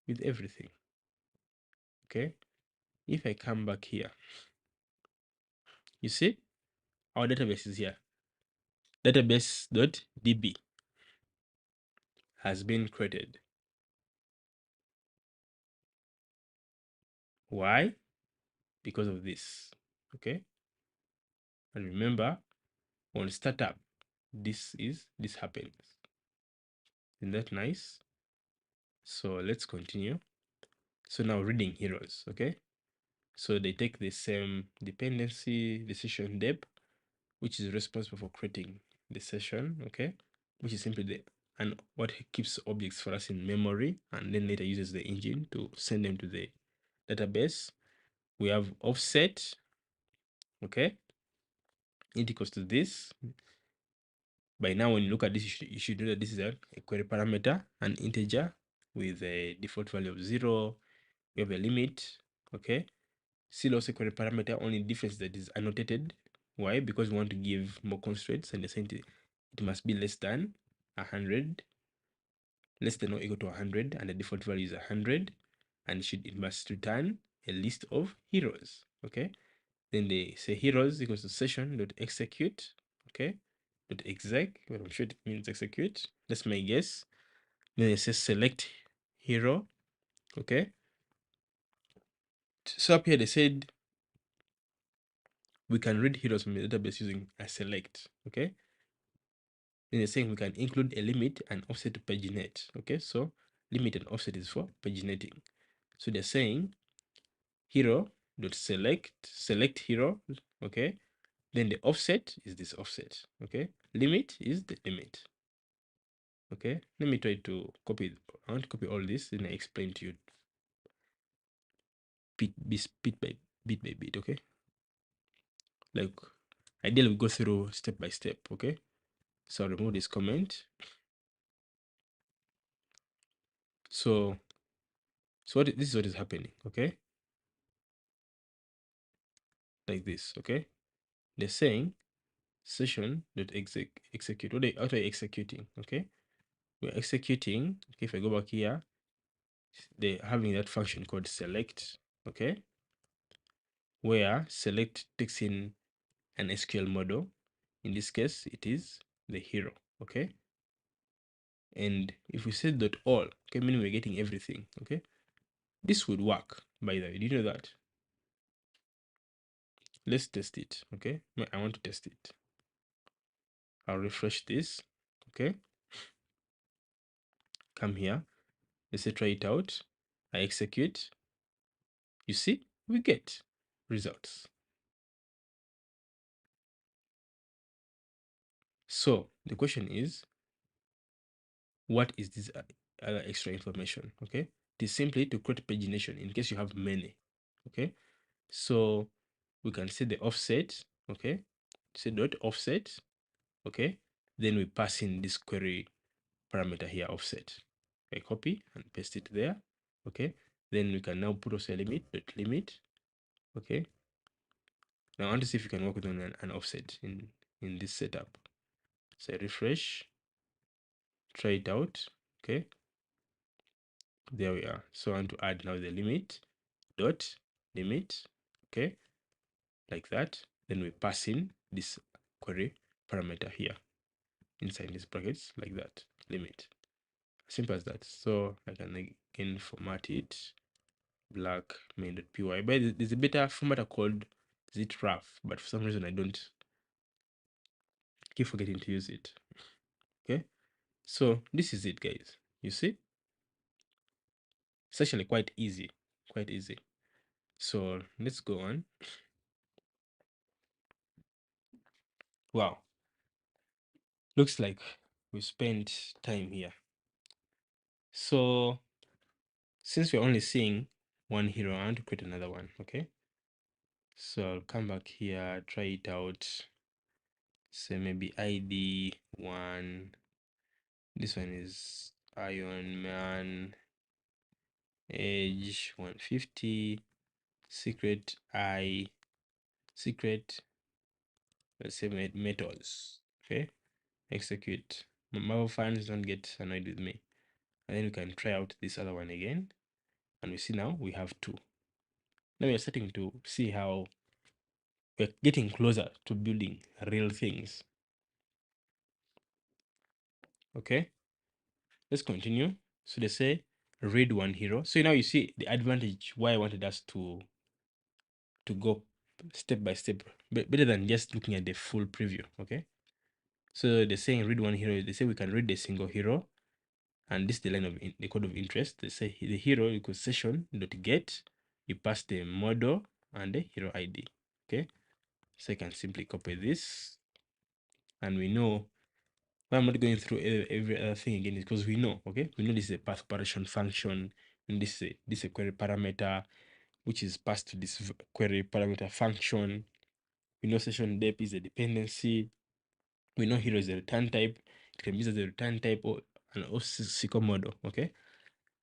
with everything. Okay. If I come back here, you see our database is here. Database.db has been created. Why? Because of this. Okay. And remember, on startup, this happens. Isn't that nice? So let's continue. So now reading heroes. Okay. So they take the same dependency, decision depth, which is responsible for creating the session, okay, which is simply the and what keeps objects for us in memory, and then later uses the engine to send them to the database. We have offset, okay, it equals to this. By now, when you look at this, you should know that this is a query parameter, an integer with a default value of 0. We have a limit, okay. Still also query parameter, only difference that is annotated. Why? Because we want to give more constraints, and the same it must be less than 100, less than or equal to 100, and the default value is 100, and it must return a list of heroes. Okay. Then they say heroes equals to session.execute. Okay. .exec, but I'm sure it means execute. That's my guess. Then they say select hero. Okay. So up here they said we can read heroes from the database using a select. Okay. Then they're saying we can include a limit and offset to paginate. Okay, so limit and offset is for paginating. So they're saying hero dot select hero. Okay, then the offset is this offset. Okay, limit is the limit. Okay, let me try to copy. I want to copy all this, then I explain to you bit by bit. Okay, like ideally we go through step by step. Okay, so I'll remove this comment. So this is what is happening. Okay, like this. Okay, they're saying session.execute. What are you executing? Okay, we're executing. Okay, if I go back here, they're having that function called select. Okay, where select takes in an SQL model. In this case, it is the hero. Okay, and if we say .all, okay, meaning we're getting everything. Okay, this would work. By the way, do you know that? Let's test it. Okay, I want to test it. I'll refresh this. Okay, come here. Let's say try it out. I execute. You see, we get results. So the question is, what is this other extra information? Okay, it is simply to create pagination in case you have many. Okay, so we can say the offset. Okay, say dot offset. Okay, then we pass in this query parameter here, offset. I copy and paste it there. Okay, then we can now put also a limit dot limit. Okay, now I want to see if you can work with an offset in this setup. So I refresh, try it out. Okay, there we are. So I want to add now the limit dot limit. Okay, like that. Then we pass in this query parameter here inside these brackets, like that, limit. Simple as that. So I can again format it black main.py. But there's a better formatter called zitraf, but for some reason I don't keep forgetting to use it. Okay, so this is it, guys. You see, it's actually quite easy, quite easy. So let's go on. Wow, looks like we spent time here. So since we're only seeing one hero, I want to create another one. Okay, so I'll come back here, try it out. Say maybe ID 1. This one is Iron Man. Age 150. Secret secret. Let's say metals. Okay, execute. Marvel fans don't get annoyed with me. And then we can try out this other one again, and we see now we have 2. Now we are starting to see how we're getting closer to building real things. Okay, let's continue. So they say read one hero. So now you see the advantage why I wanted us to go step by step, better than just looking at the full preview. Okay, so they're saying read one hero. They say we can read a single hero, and this is the line of the code of interest. They say the hero equals session dot get. You pass the model and the hero ID. Okay, so I can simply copy this, and we know why I'm not going through every other thing again is because we know. Okay, we know this is a path operation function, and this is a query parameter which is passed to this query parameter function. We know session dep is a dependency. We know hero is a return type. It can be used as a return type or an SQL model. Okay,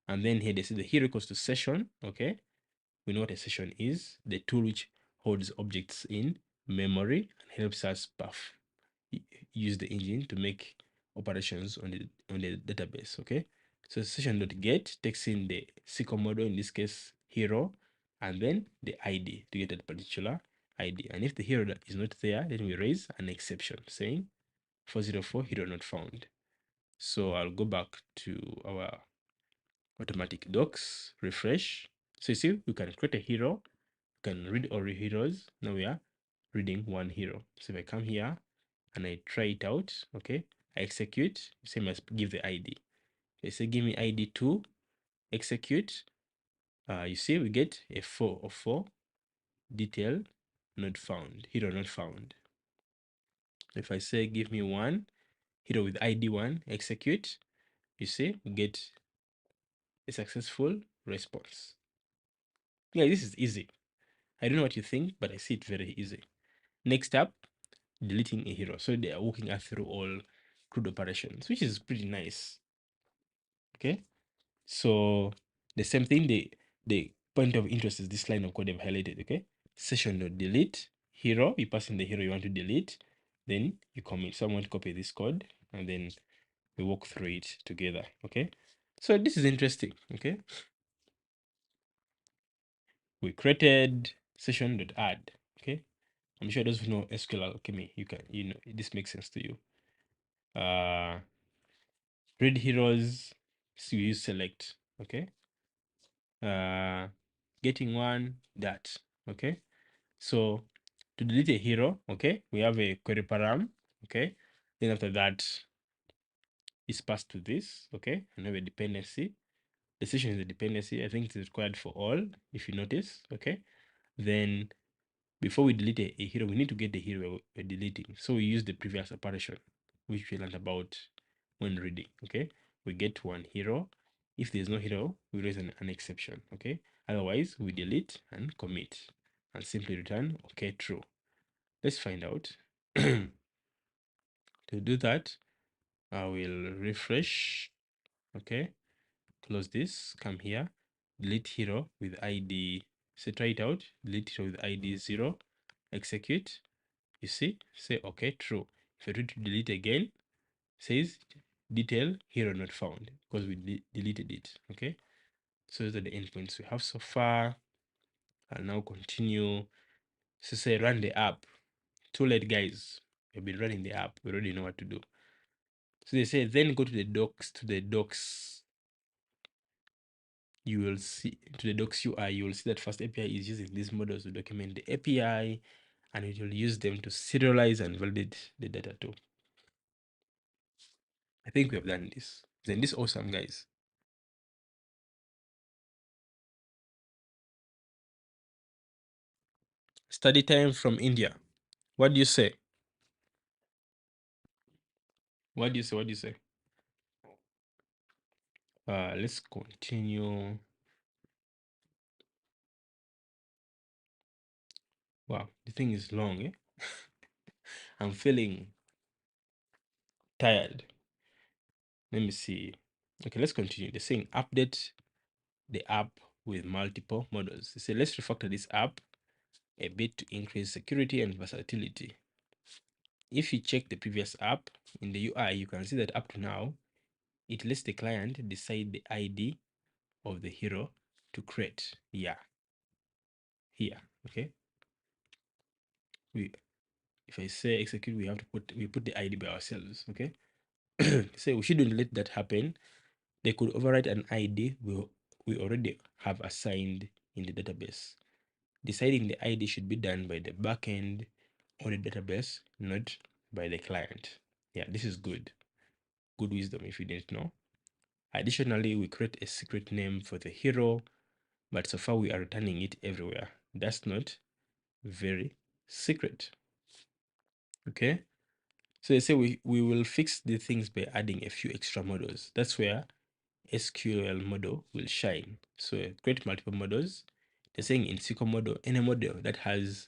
and then here they say the hero equals to session. Okay, we know what a session is, the tool which holds objects in memory and helps us use the engine to make operations on the database. Okay, so session.get takes in the SQL model, in this case hero, and then the ID to get that particular ID. And if the hero is not there, then we raise an exception saying 404 hero not found. So I'll go back to our automatic docs, refresh. So you see, we can create a hero, we can read all the heroes. Now we are reading one hero. So if I come here and I try it out, okay, I execute, same as give the ID. I say give me ID 2, execute. You see, we get a 4 of 4, detail not found, hero not found. If I say give me 1, hero with ID 1, execute, You see, we get a successful response. Yeah, this is easy. I don't know what you think, but I see it very easy. Next up, deleting a hero. So they are walking us through all CRUD operations, which is pretty nice. Okay. So the same thing, the point of interest is this line of code I've highlighted. Okay. Session.delete hero. You pass in the hero you want to delete, then you commit. So I'm going to copy this code and then we walk through it together. Okay. So this is interesting. Okay. We created session.add. Okay. I'm sure those who know SQLAlchemy, you know, this makes sense to you. Read heroes, so we use select. Okay. Getting one, that. Okay. So to delete a hero, okay, we have a query param. Okay. Then after that is passed to this. Okay. And have a dependency. The session is a dependency. I think it's required for all, if you notice. Okay. Then before we delete a hero, we need to get the hero we're deleting. So we use the previous operation, which we learned about when reading. Okay, we get one hero. If there's no hero, we raise an exception. Okay, otherwise we delete and commit and simply return okay, true. Let's find out. To do that, I will refresh. Okay, close this, come here, delete hero with ID, say try it out, delete hero with ID 0, execute. You see, say okay, true. If I do to delete again, says detail hero not found because we deleted it. Okay, so those are the endpoints we have so far. I'll now continue. So say run the app. Too late, guys. We've been running the app. We already know what to do. So they say then go to the docs. To the docs, you will see to the docs UI. You will see that FastAPI is using these models to document the API, and it will use them to serialize and validate the data too. I think we have done this. Then this awesome, guys. Study time from India. What do you say? What do you say? What do you say? Let's continue. Wow, the thing is long, eh? I'm feeling tired. Let me see. Okay, let's continue. They're saying update the app with multiple models. They say let's refactor this app a bit to increase security and versatility. If you check the previous app in the UI, you can see that up to now, it lets the client decide the ID of the hero to create. Yeah, here. Okay. If I say execute, we have to put the ID by ourselves. Okay. So we shouldn't let that happen. They could overwrite an ID we already have assigned in the database. Deciding the ID should be done by the backend or the database, not by the client. Yeah, this is good. Good wisdom if you didn't know. Additionally, we create a secret name for the hero, but so far we are returning it everywhere. That's not very secret. Okay. So they say we will fix the things by adding a few extra models. That's where SQL model will shine. So create multiple models. They're saying in SQL model, any model that has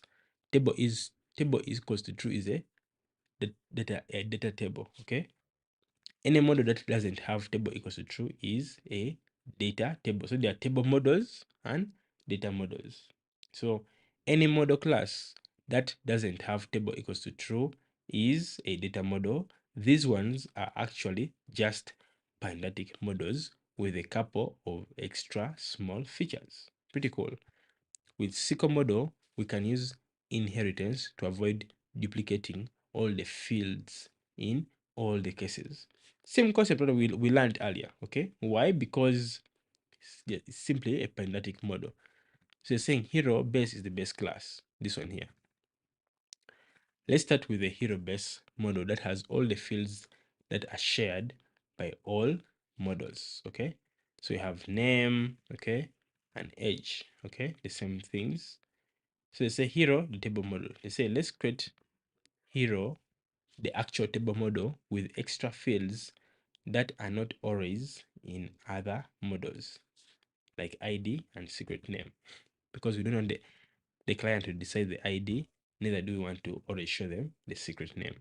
table is equals to true is a data table. Okay. Any model that doesn't have table equals to true is a data table. So there are table models and data models. So any model class that doesn't have table equals to true is a data model. These ones are actually just pandatic models with a couple of extra small features. Pretty cool. With SQL model, we can use inheritance to avoid duplicating all the fields in all the cases. Same concept that we learned earlier, okay? Why? Because it's simply a pandatic model. So you're saying hero base is the best class, this one here. Let's start with the hero base model that has all the fields that are shared by all models, okay? So you have name, okay, and age, okay, the same things. So they say hero, the table model. They say let's create hero, the actual table model with extra fields that are not always in other models, like ID and secret name, because we don't want the client to decide the ID, neither do we want to always show them the secret name.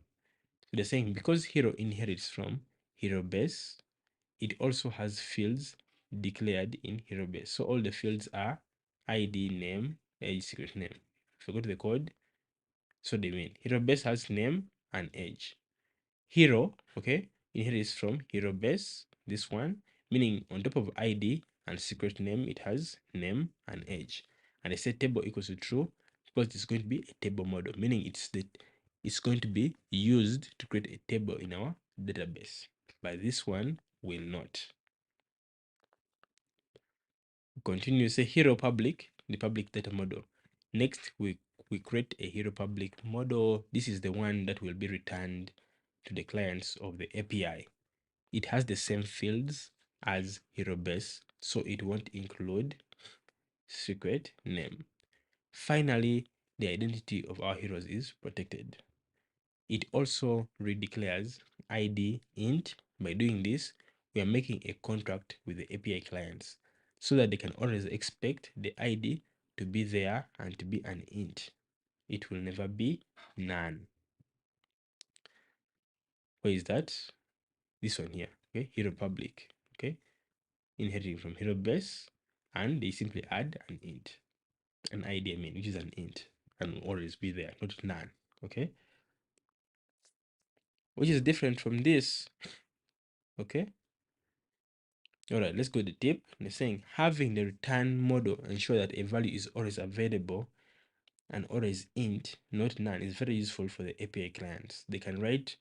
So they're saying because hero inherits from hero base, it also has fields declared in hero base. So all the fields are ID, name, age, secret name. If you go to the code, so they mean hero base has name and age. Hero, okay, inherits from hero base, this one, meaning on top of ID and secret name, it has name and age. And I say table equals to true because it's going to be a table model, meaning it's going to be used to create a table in our database. But this one will not. Continue, say hero public, the public data model. Next, we create a hero public model. This is the one that will be returned to the clients of the API. It has the same fields as hero base, so it won't include secret name. Finally, the identity of our heroes is protected. It also redeclares ID int. By doing this, we are making a contract with the API clients so that they can always expect the ID to be there and to be an int. It will never be none. Where is that? This one here, okay? Hero public, okay? Inheriting from hero base, and they simply add an int, an ID, I mean, which is an int, and will always be there, not none, okay? Which is different from this, okay? All right, let's go to the tip. They're saying having the return model ensure that a value is always available and always int, not none, is very useful for the API clients. They can write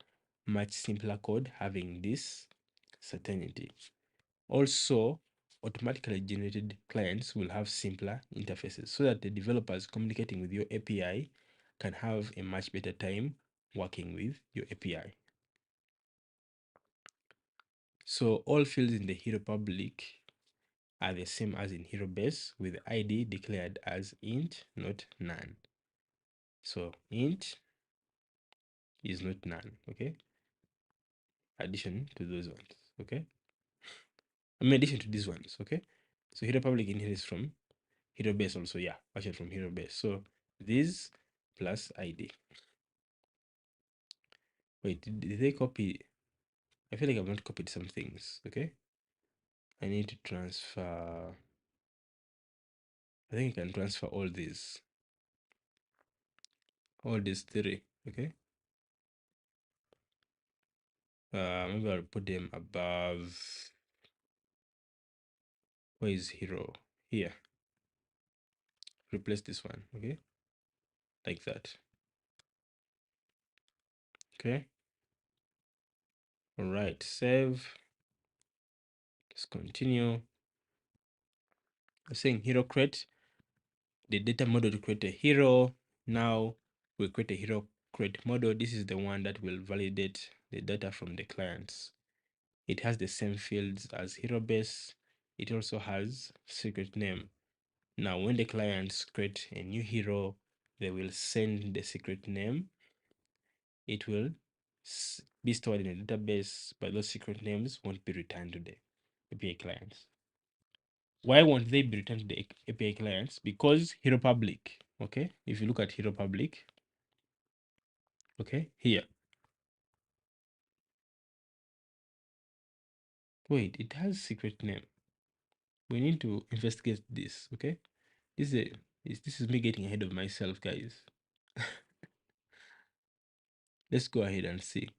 much simpler code having this certainty. Also, automatically generated clients will have simpler interfaces so that the developers communicating with your API can have a much better time working with your API. So all fields in the hero public are the same as in hero base with ID declared as int, not none. So int is not none, okay? Addition to those ones, okay? I mean addition to these ones, okay? So hero public inherits from hero base also, yeah, actually from hero base. So this plus ID. Wait, did they copy? I feel like I've not copied some things, okay? I need to transfer. I think I can transfer all these three, okay? Maybe I'll put them above. Where is hero? Here. Replace this one, okay? Like that. Okay. All right, save. Let's continue. I'm saying hero create the data model to create a hero. Now we create a hero create model. This is the one that will validate the data from the clients. It has the same fields as hero base. It also has secret name. Now, when the clients create a new hero, they will send the secret name. It will be stored in a database, but those secret names won't be returned to the API clients. Why won't they be returned to the API clients? Because hero public, okay? If you look at hero public, okay, here. Wait, it has secret name. We need to investigate this, okay? This is me getting ahead of myself, guys. Let's go ahead and see.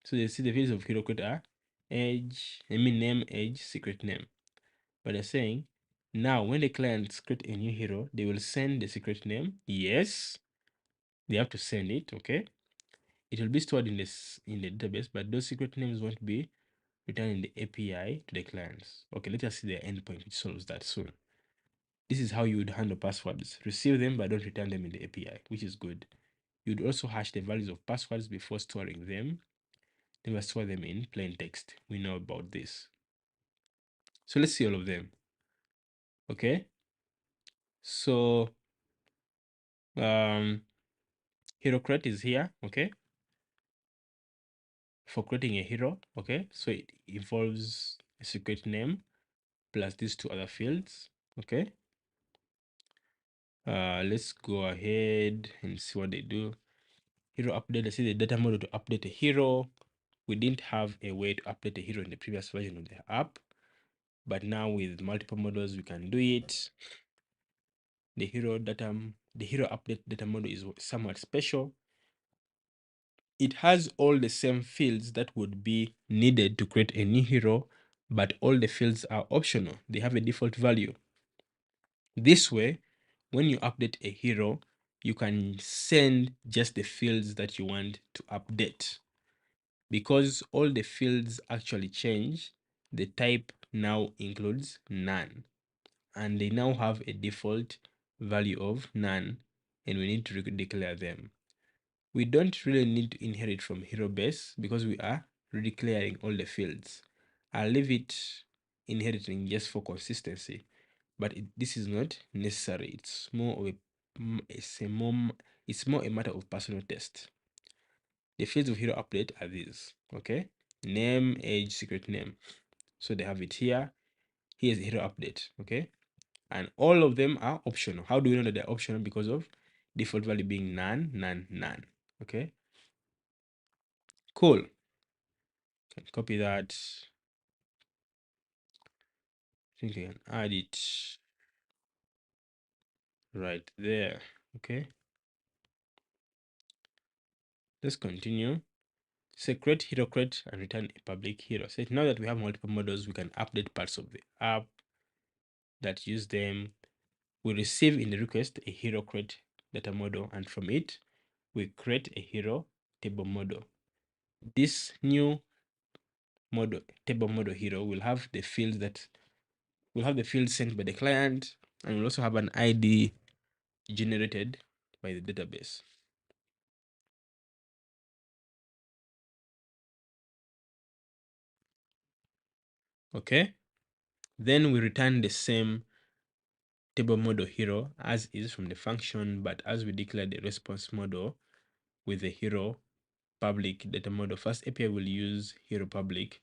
So you see the fields of hero code are age, name, age, secret name. But they're saying now when the clients create a new hero, they will send the secret name. Yes, they have to send it, okay? It will be stored in the database, but those secret names won't be returned in the API to the clients. Okay, let us see the endpoint which solves that soon. This is how you would handle passwords. Receive them, but don't return them in the API, which is good. You'd also hash the values of passwords before storing them. Never store them in plain text. We know about this. So let's see all of them. Okay. So HeroCrat is here. Okay. for creating a hero, okay? So it involves a secret name plus these two other fields, okay? Let's go ahead and see what they do. Hero update, let's see the data model to update a hero. We didn't have a way to update a hero in the previous version of the app, but now with multiple models, we can do it. The hero update data model is somewhat special. It has all the same fields that would be needed to create a new hero, but all the fields are optional. They have a default value. This way, when you update a hero, you can send just the fields that you want to update. Because all the fields actually change, the type now includes none. And they now have a default value of none, and we need to declare them. We don't really need to inherit from hero base because we are declaring all the fields. I'll leave it inheriting just for consistency, but this is not necessary. It's more of it's more a matter of personal taste. The fields of hero update are these, okay? Name, age, secret name. So they have it here. Here's hero update, okay? And all of them are optional. How do we know that they're optional? Because of default value being none, none, none, okay? Cool. Can copy that. I think I can add it right there, okay? Let's continue. Say create hero create and return a public hero. So now that we have multiple models, we can update parts of the app that use them. We receive in the request a hero create data model, and from it, we create a hero table model. This new model table model hero will have the fields sent by the client, and will also have an ID generated by the database. Okay, then we return the same table model hero as is from the function, but as we declare the response model with the hero public data model, FastAPI will use hero public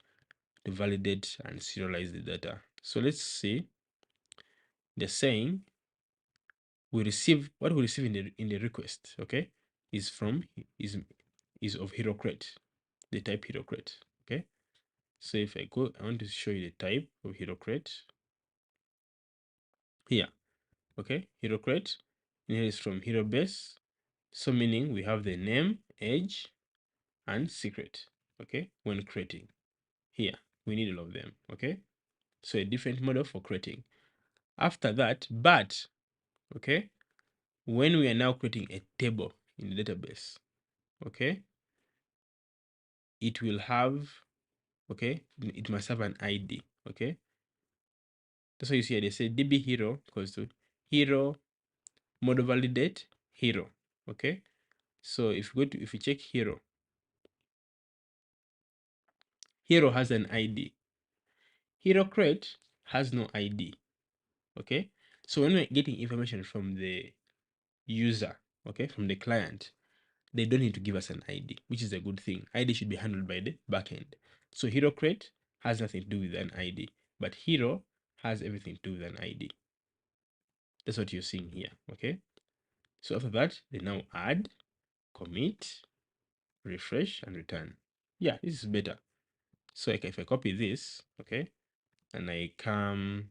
to validate and serialize the data. So let's see. They're saying we receive what we receive in the request, okay, is of hero crate, the type hero crate, okay. So if I want to show you the type of hero crate here, okay, hero crate, and here is from hero base. So meaning we have the name, age, and secret, okay, when creating. Here, we need all of them, okay. So a different model for creating. After that, but, okay, when we are now creating a table in the database, okay, it will have, okay, it must have an ID, okay. That's why you see here, they say db hero equals to hero model validate hero, okay. So if you check hero has an ID. Hero crate has no ID, okay. So when we're getting information from the user, okay, from the client, they don't need to give us an ID, which is a good thing. ID should be handled by the backend. So hero crate has nothing to do with an ID, but hero has everything to do with an ID. That's what you're seeing here, okay. So after that, they now add, commit, refresh, and return. Yeah, this is better. So if I copy this, okay, and I come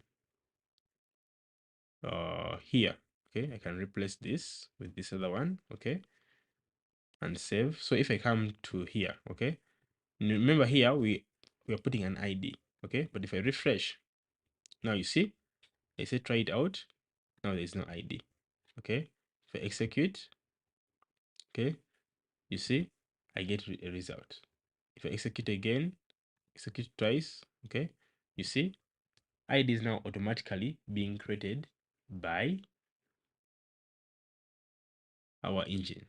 here, okay, I can replace this with this other one, okay, and save. So if I come to here, okay, remember here we are putting an ID, okay, but if I refresh, now you see, I say try it out. Now there is no ID, okay. If I execute, okay, you see, I get a result. If I execute again, execute twice, okay, you see, ID is now automatically being created by our engine,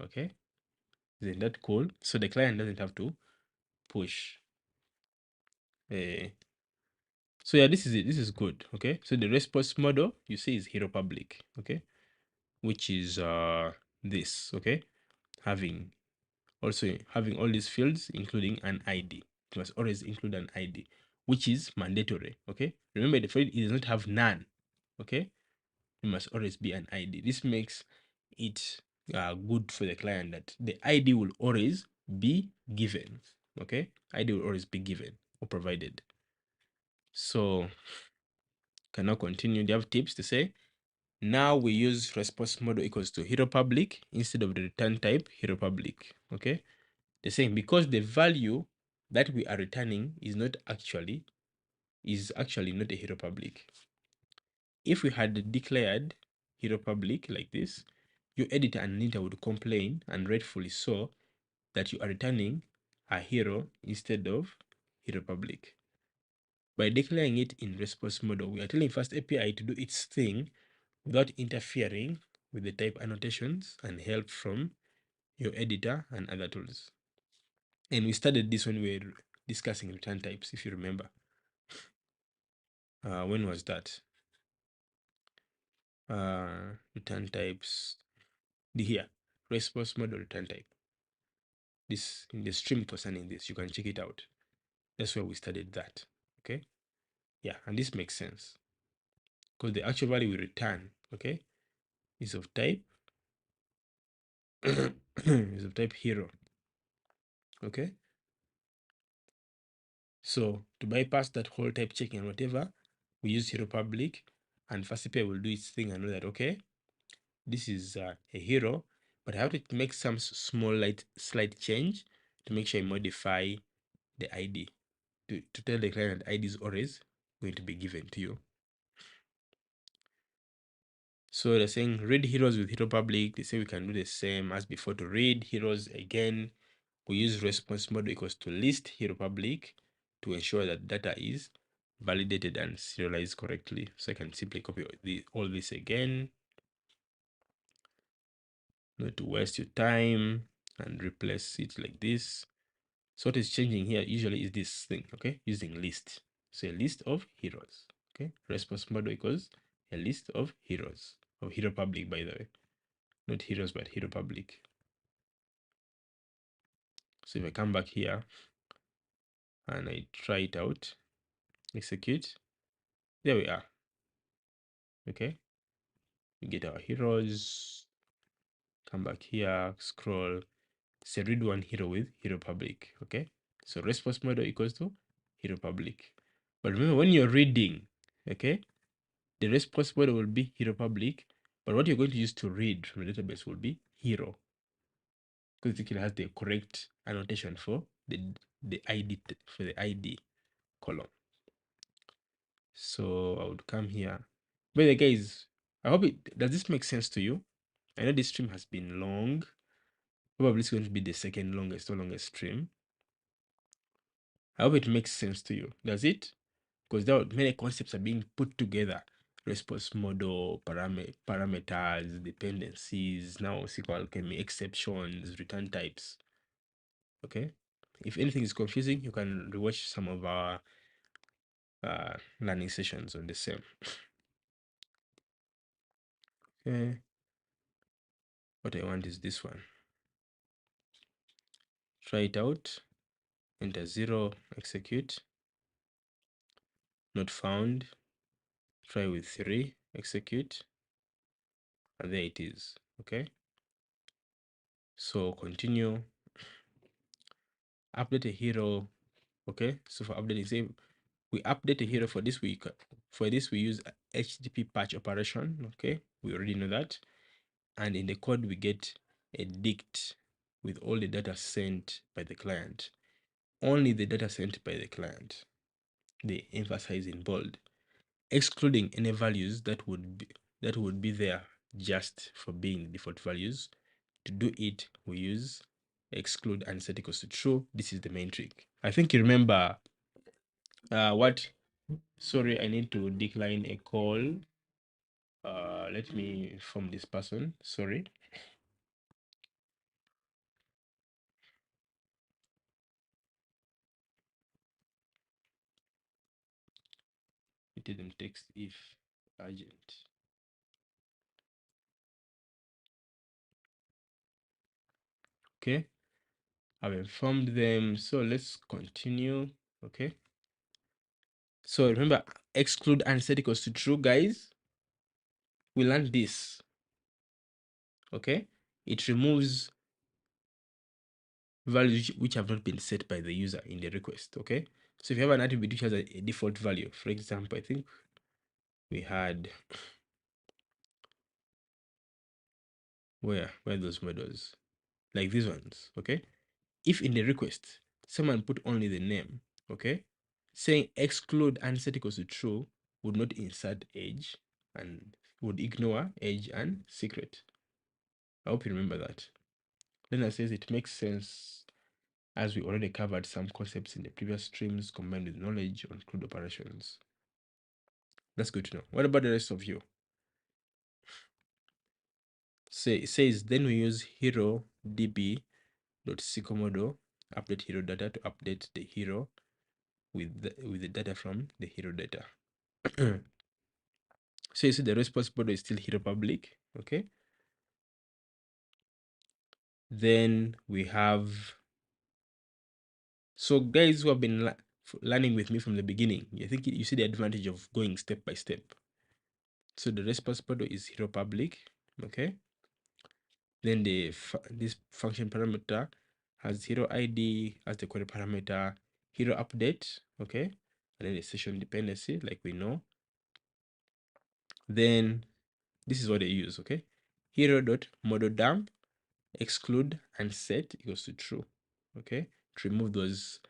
okay. Isn't that cool? So the client doesn't have to push. So yeah, this is it. This is good, okay. So the response model you see is hero public, okay, which is this, okay, having also having all these fields, including an ID. It must always include an ID, which is mandatory. Okay. Remember, the field does not have none. Okay. It must always be an ID. This makes it good for the client that the ID will always be given. Okay. ID will always be given or provided. So can now continue. They have tips to say. Now we use response model equals to hero public instead of the return type hero public. Okay. They're saying because the value that we are returning is actually not a hero public. If we had declared hero public like this, your editor and linter would complain, and rightfully so, that you are returning a hero instead of hero public. By declaring it in response model, we are telling FastAPI to do its thing without interfering with the type annotations and help from your editor and other tools. And we started this when we were discussing return types, if you remember. When was that? Return types. Here, response model return type. This in the stream concerning this, you can check it out. That's where we studied that. Okay. Yeah, and this makes sense because the actual value we return, okay, is of type is of type hero. Okay. So to bypass that whole type checking and whatever, we use hero public, and FastAPI will do its thing and know that okay, this is a hero, but I have to make some small slight change to make sure I modify the ID to tell the client that ID is always going to be given to you. So they're saying read heroes with hero public. They say we can do the same as before to read heroes again. We use response model equals to list hero public to ensure that data is validated and serialized correctly. So I can simply copy all this again, not to waste your time, and replace it like this. So what is changing here usually is this thing, okay? Using list. So a list of heroes, okay? Response model equals a list of heroes, of hero public, by the way. Not heroes, but hero public. So if I come back here and I try it out, execute, there we are. Okay, we get our heroes. Come back here, scroll, say read one hero with hero public. Okay, so response model equals to hero public. But remember, when you're reading, okay, the response model will be hero public, but what you're going to use to read from the database will be hero, because it has the correct annotation for the ID for the ID column. So I would come here. But the guys, I hope does this make sense to you? I know this stream has been long. Probably it's going to be the second longest or longest stream. I hope it makes sense to you. Does it? Because there are many concepts are being put together. Response model, parameters, dependencies, now SQLAlchemy, exceptions, return types. Okay. If anything is confusing, you can rewatch some of our learning sessions on the same. Okay. What I want is this one. Try it out. Enter 0, execute. Not found. Try with 3, execute. And there it is. Okay. So continue. Update a hero. Okay. So for updating, say we update a hero for this week. For this, we use HTTP patch operation. Okay. We already know that. And in the code, we get a dict with all the data sent by the client. Only the data sent by the client. They emphasize in bold, excluding any values that would be there just for being default values. To do it, we use exclude and set equals to true. This is the main trick. I think you remember what. Sorry, I need to decline a call. Let me inform this person. Sorry. It didn't text if urgent. Okay. I've informed them. So let's continue. Okay. So remember, exclude and set equals to true, guys. We learned this. Okay. It removes values which have not been set by the user in the request. Okay. So if you have an attribute which has a default value, for example, I think we had where those models, like these ones. Okay. If in the request someone put only the name, okay, saying exclude and set equals to true would not insert age and would ignore age and secret. I hope you remember that. Lena says it makes sense as we already covered some concepts in the previous streams combined with knowledge on CRUD operations. That's good to know. What about the rest of you? It says then we use hero db.SQLModel update hero data to update the hero with the data from the hero data. So you see the response model is still hero public. Okay. Then we have, so guys who have been learning with me from the beginning, I think you see the advantage of going step by step. So the response model is hero public. Okay. Then this function parameter has hero ID as the query parameter, hero update. Okay. And then the session dependency, like we know. Then this is what they use. Okay. Hero.model dump exclude and set equals to true. Okay, to remove those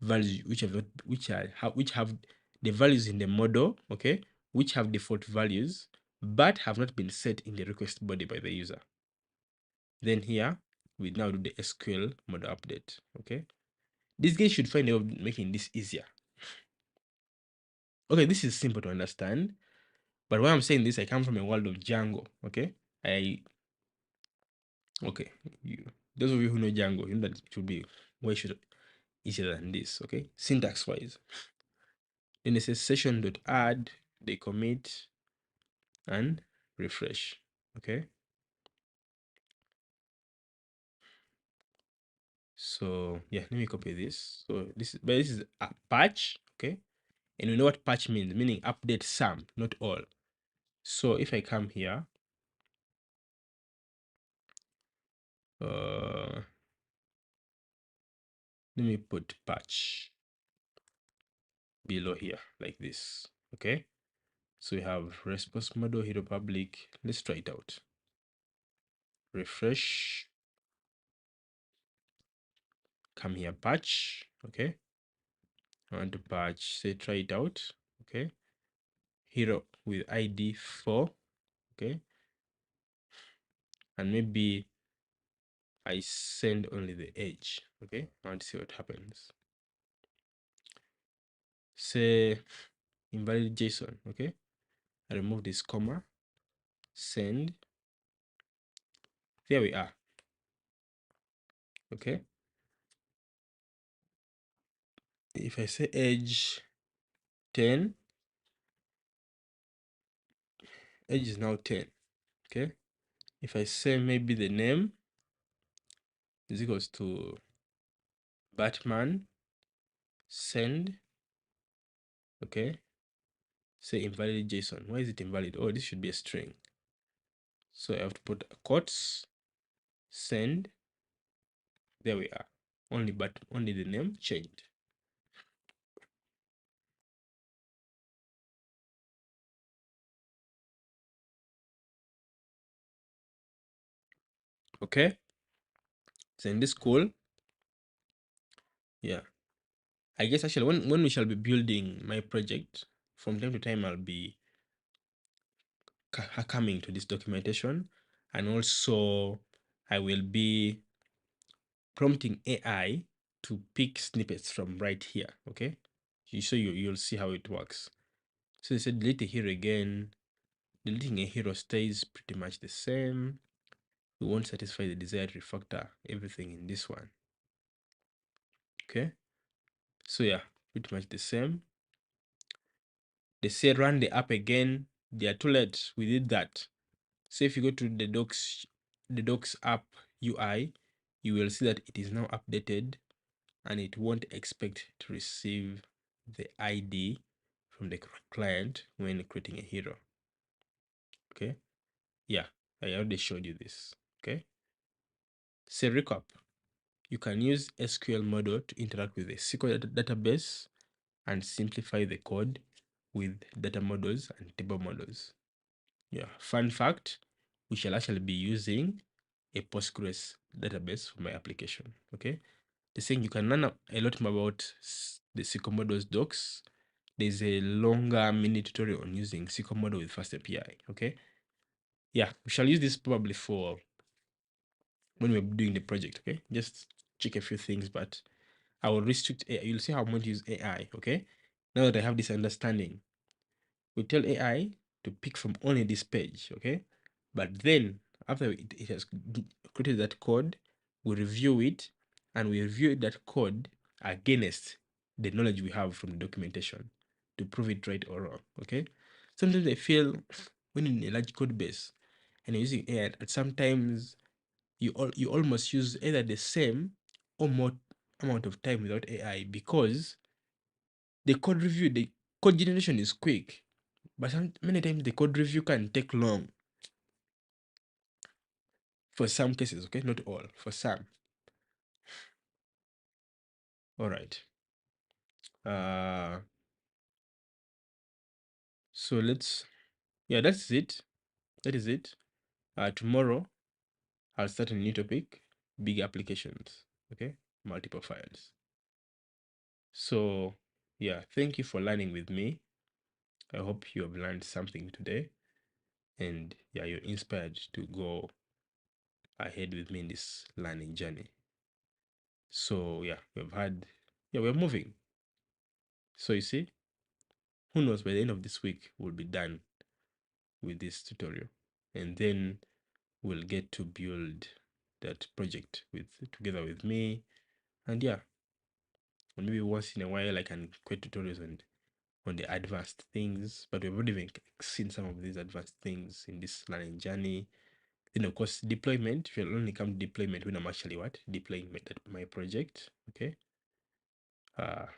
values which have the values in the model, okay, which have default values but have not been set in the request body by the user. Then here we now do the SQL model update. Okay, these guys should find a way of making this easier. Okay, this is simple to understand, but when I'm saying this, I come from a world of Django. Okay, those of you who know Django, you know that it will be way easier than this. Okay, syntax wise. Then it says session.add, they commit and refresh. Okay. So yeah, let me copy this. So this is a patch. Okay. And we know what patch means, meaning update some, not all. So if I come here, let me put patch below here like this. Okay. So we have response model, hero public. Let's try it out. Refresh. Come here, patch. Okay. I want to patch, say try it out. Okay. Hero with ID 4. Okay. And maybe I send only the age. Okay. I want to see what happens. Say invalid JSON. Okay. I remove this comma. Send. There we are. Okay. If I say age 10, age is now 10. Okay. If I say maybe the name is equals to Batman, send. Okay. Say invalid JSON. Why is it invalid? Oh, this should be a string. So I have to put quotes, send. There we are. Only the name changed. Okay. So in this call, yeah, I guess actually when we shall be building my project, from time to time I'll be coming to this documentation, and also I will be prompting AI to pick snippets from right here. Okay, so you'll see how it works. So they said delete a hero again. Deleting a hero stays pretty much the same. We won't satisfy the desired refactor everything in this one. Okay, so yeah, pretty much the same. They say run the app again. They are too late. We did that. So if you go to the docs app UI, you will see that it is now updated and it won't expect to receive the ID from the client when creating a hero. Okay. Yeah, I already showed you this. Okay. So recap, you can use SQLModel to interact with the SQL database and simplify the code with data models and table models. Yeah, fun fact, we shall actually be using a Postgres database for my application. Okay, the saying you can learn a lot more about the SQL models docs. There's a longer mini tutorial on using SQL model with FastAPI. Okay, yeah, we shall use this probably for when we're doing the project. Okay, just check a few things, but I will restrict AI. You'll see how I'm going to use AI. Okay, now that I have this understanding, we tell AI to pick from only this page. Okay, but then after it has created that code, we review it and we review that code against the knowledge we have from the documentation to prove it right or wrong. Okay, sometimes I feel when in a large code base and you're using AI, at sometimes you almost use either the same or more amount of time without AI because the code generation is quick, but many times the code review can take long for some cases. Okay, not all, for some. All right. So yeah, that's it. That is it. Tomorrow I'll start a new topic, big applications. Okay, multiple files. So yeah, thank you for learning with me. I hope you have learned something today, and yeah, you're inspired to go ahead with me in this learning journey. So yeah, we're moving. So you see, who knows, by the end of this week we'll be done with this tutorial, and then we'll get to build that project together with me. And yeah, and maybe once in a while I can create tutorials on the advanced things, but we've already seen some of these advanced things in this learning journey. Then of course deployment will only come to deployment when I'm actually deploying my project. Okay.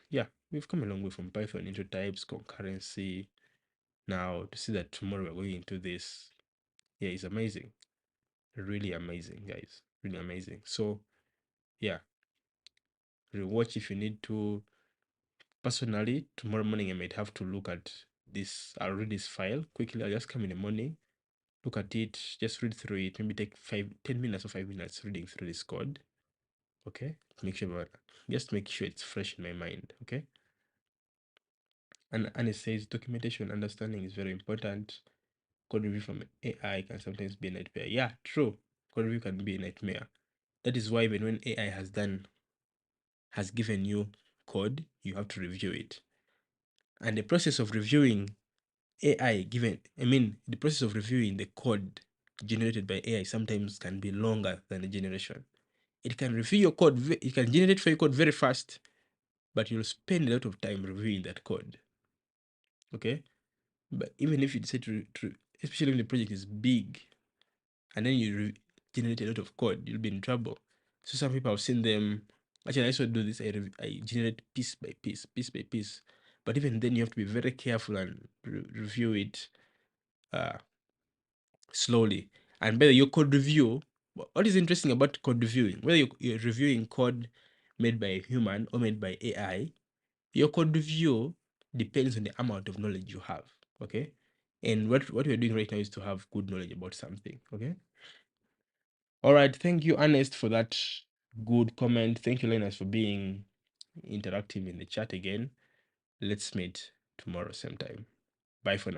Yeah, we've come a long way from Python into types, concurrency. Now to see that tomorrow we're going into this, yeah, it's amazing. Really amazing, guys. Really amazing. So yeah, rewatch if you need to. Personally, tomorrow morning I might have to look at this. I'll read this file quickly. I'll just come in the morning, look at it, just read through it. Maybe take 10 minutes or 5 minutes reading through this code. Okay, just make sure it's fresh in my mind. Okay. And it says documentation understanding is very important. Code review from AI can sometimes be a nightmare. Yeah, true. Code review can be a nightmare. That is why even when AI has given you code, you have to review it. And the process of reviewing the process of reviewing the code generated by AI sometimes can be longer than the generation. It can review your code, it can generate for your code very fast, but you'll spend a lot of time reviewing that code. Okay? But even if you decide to especially when the project is big, and then you generate a lot of code, you'll be in trouble. So some people, I've seen them. Actually, I also do this. I generate piece by piece, piece by piece. But even then, you have to be very careful and review it slowly. And by your code review, what is interesting about code reviewing, whether you're reviewing code made by a human or made by AI, your code review depends on the amount of knowledge you have. Okay. And what we're doing right now is to have good knowledge about something. Okay. All right. Thank you, Ernest, for that good comment. Thank you, Linus, for being interactive in the chat again. Let's meet tomorrow, same time. Bye for now.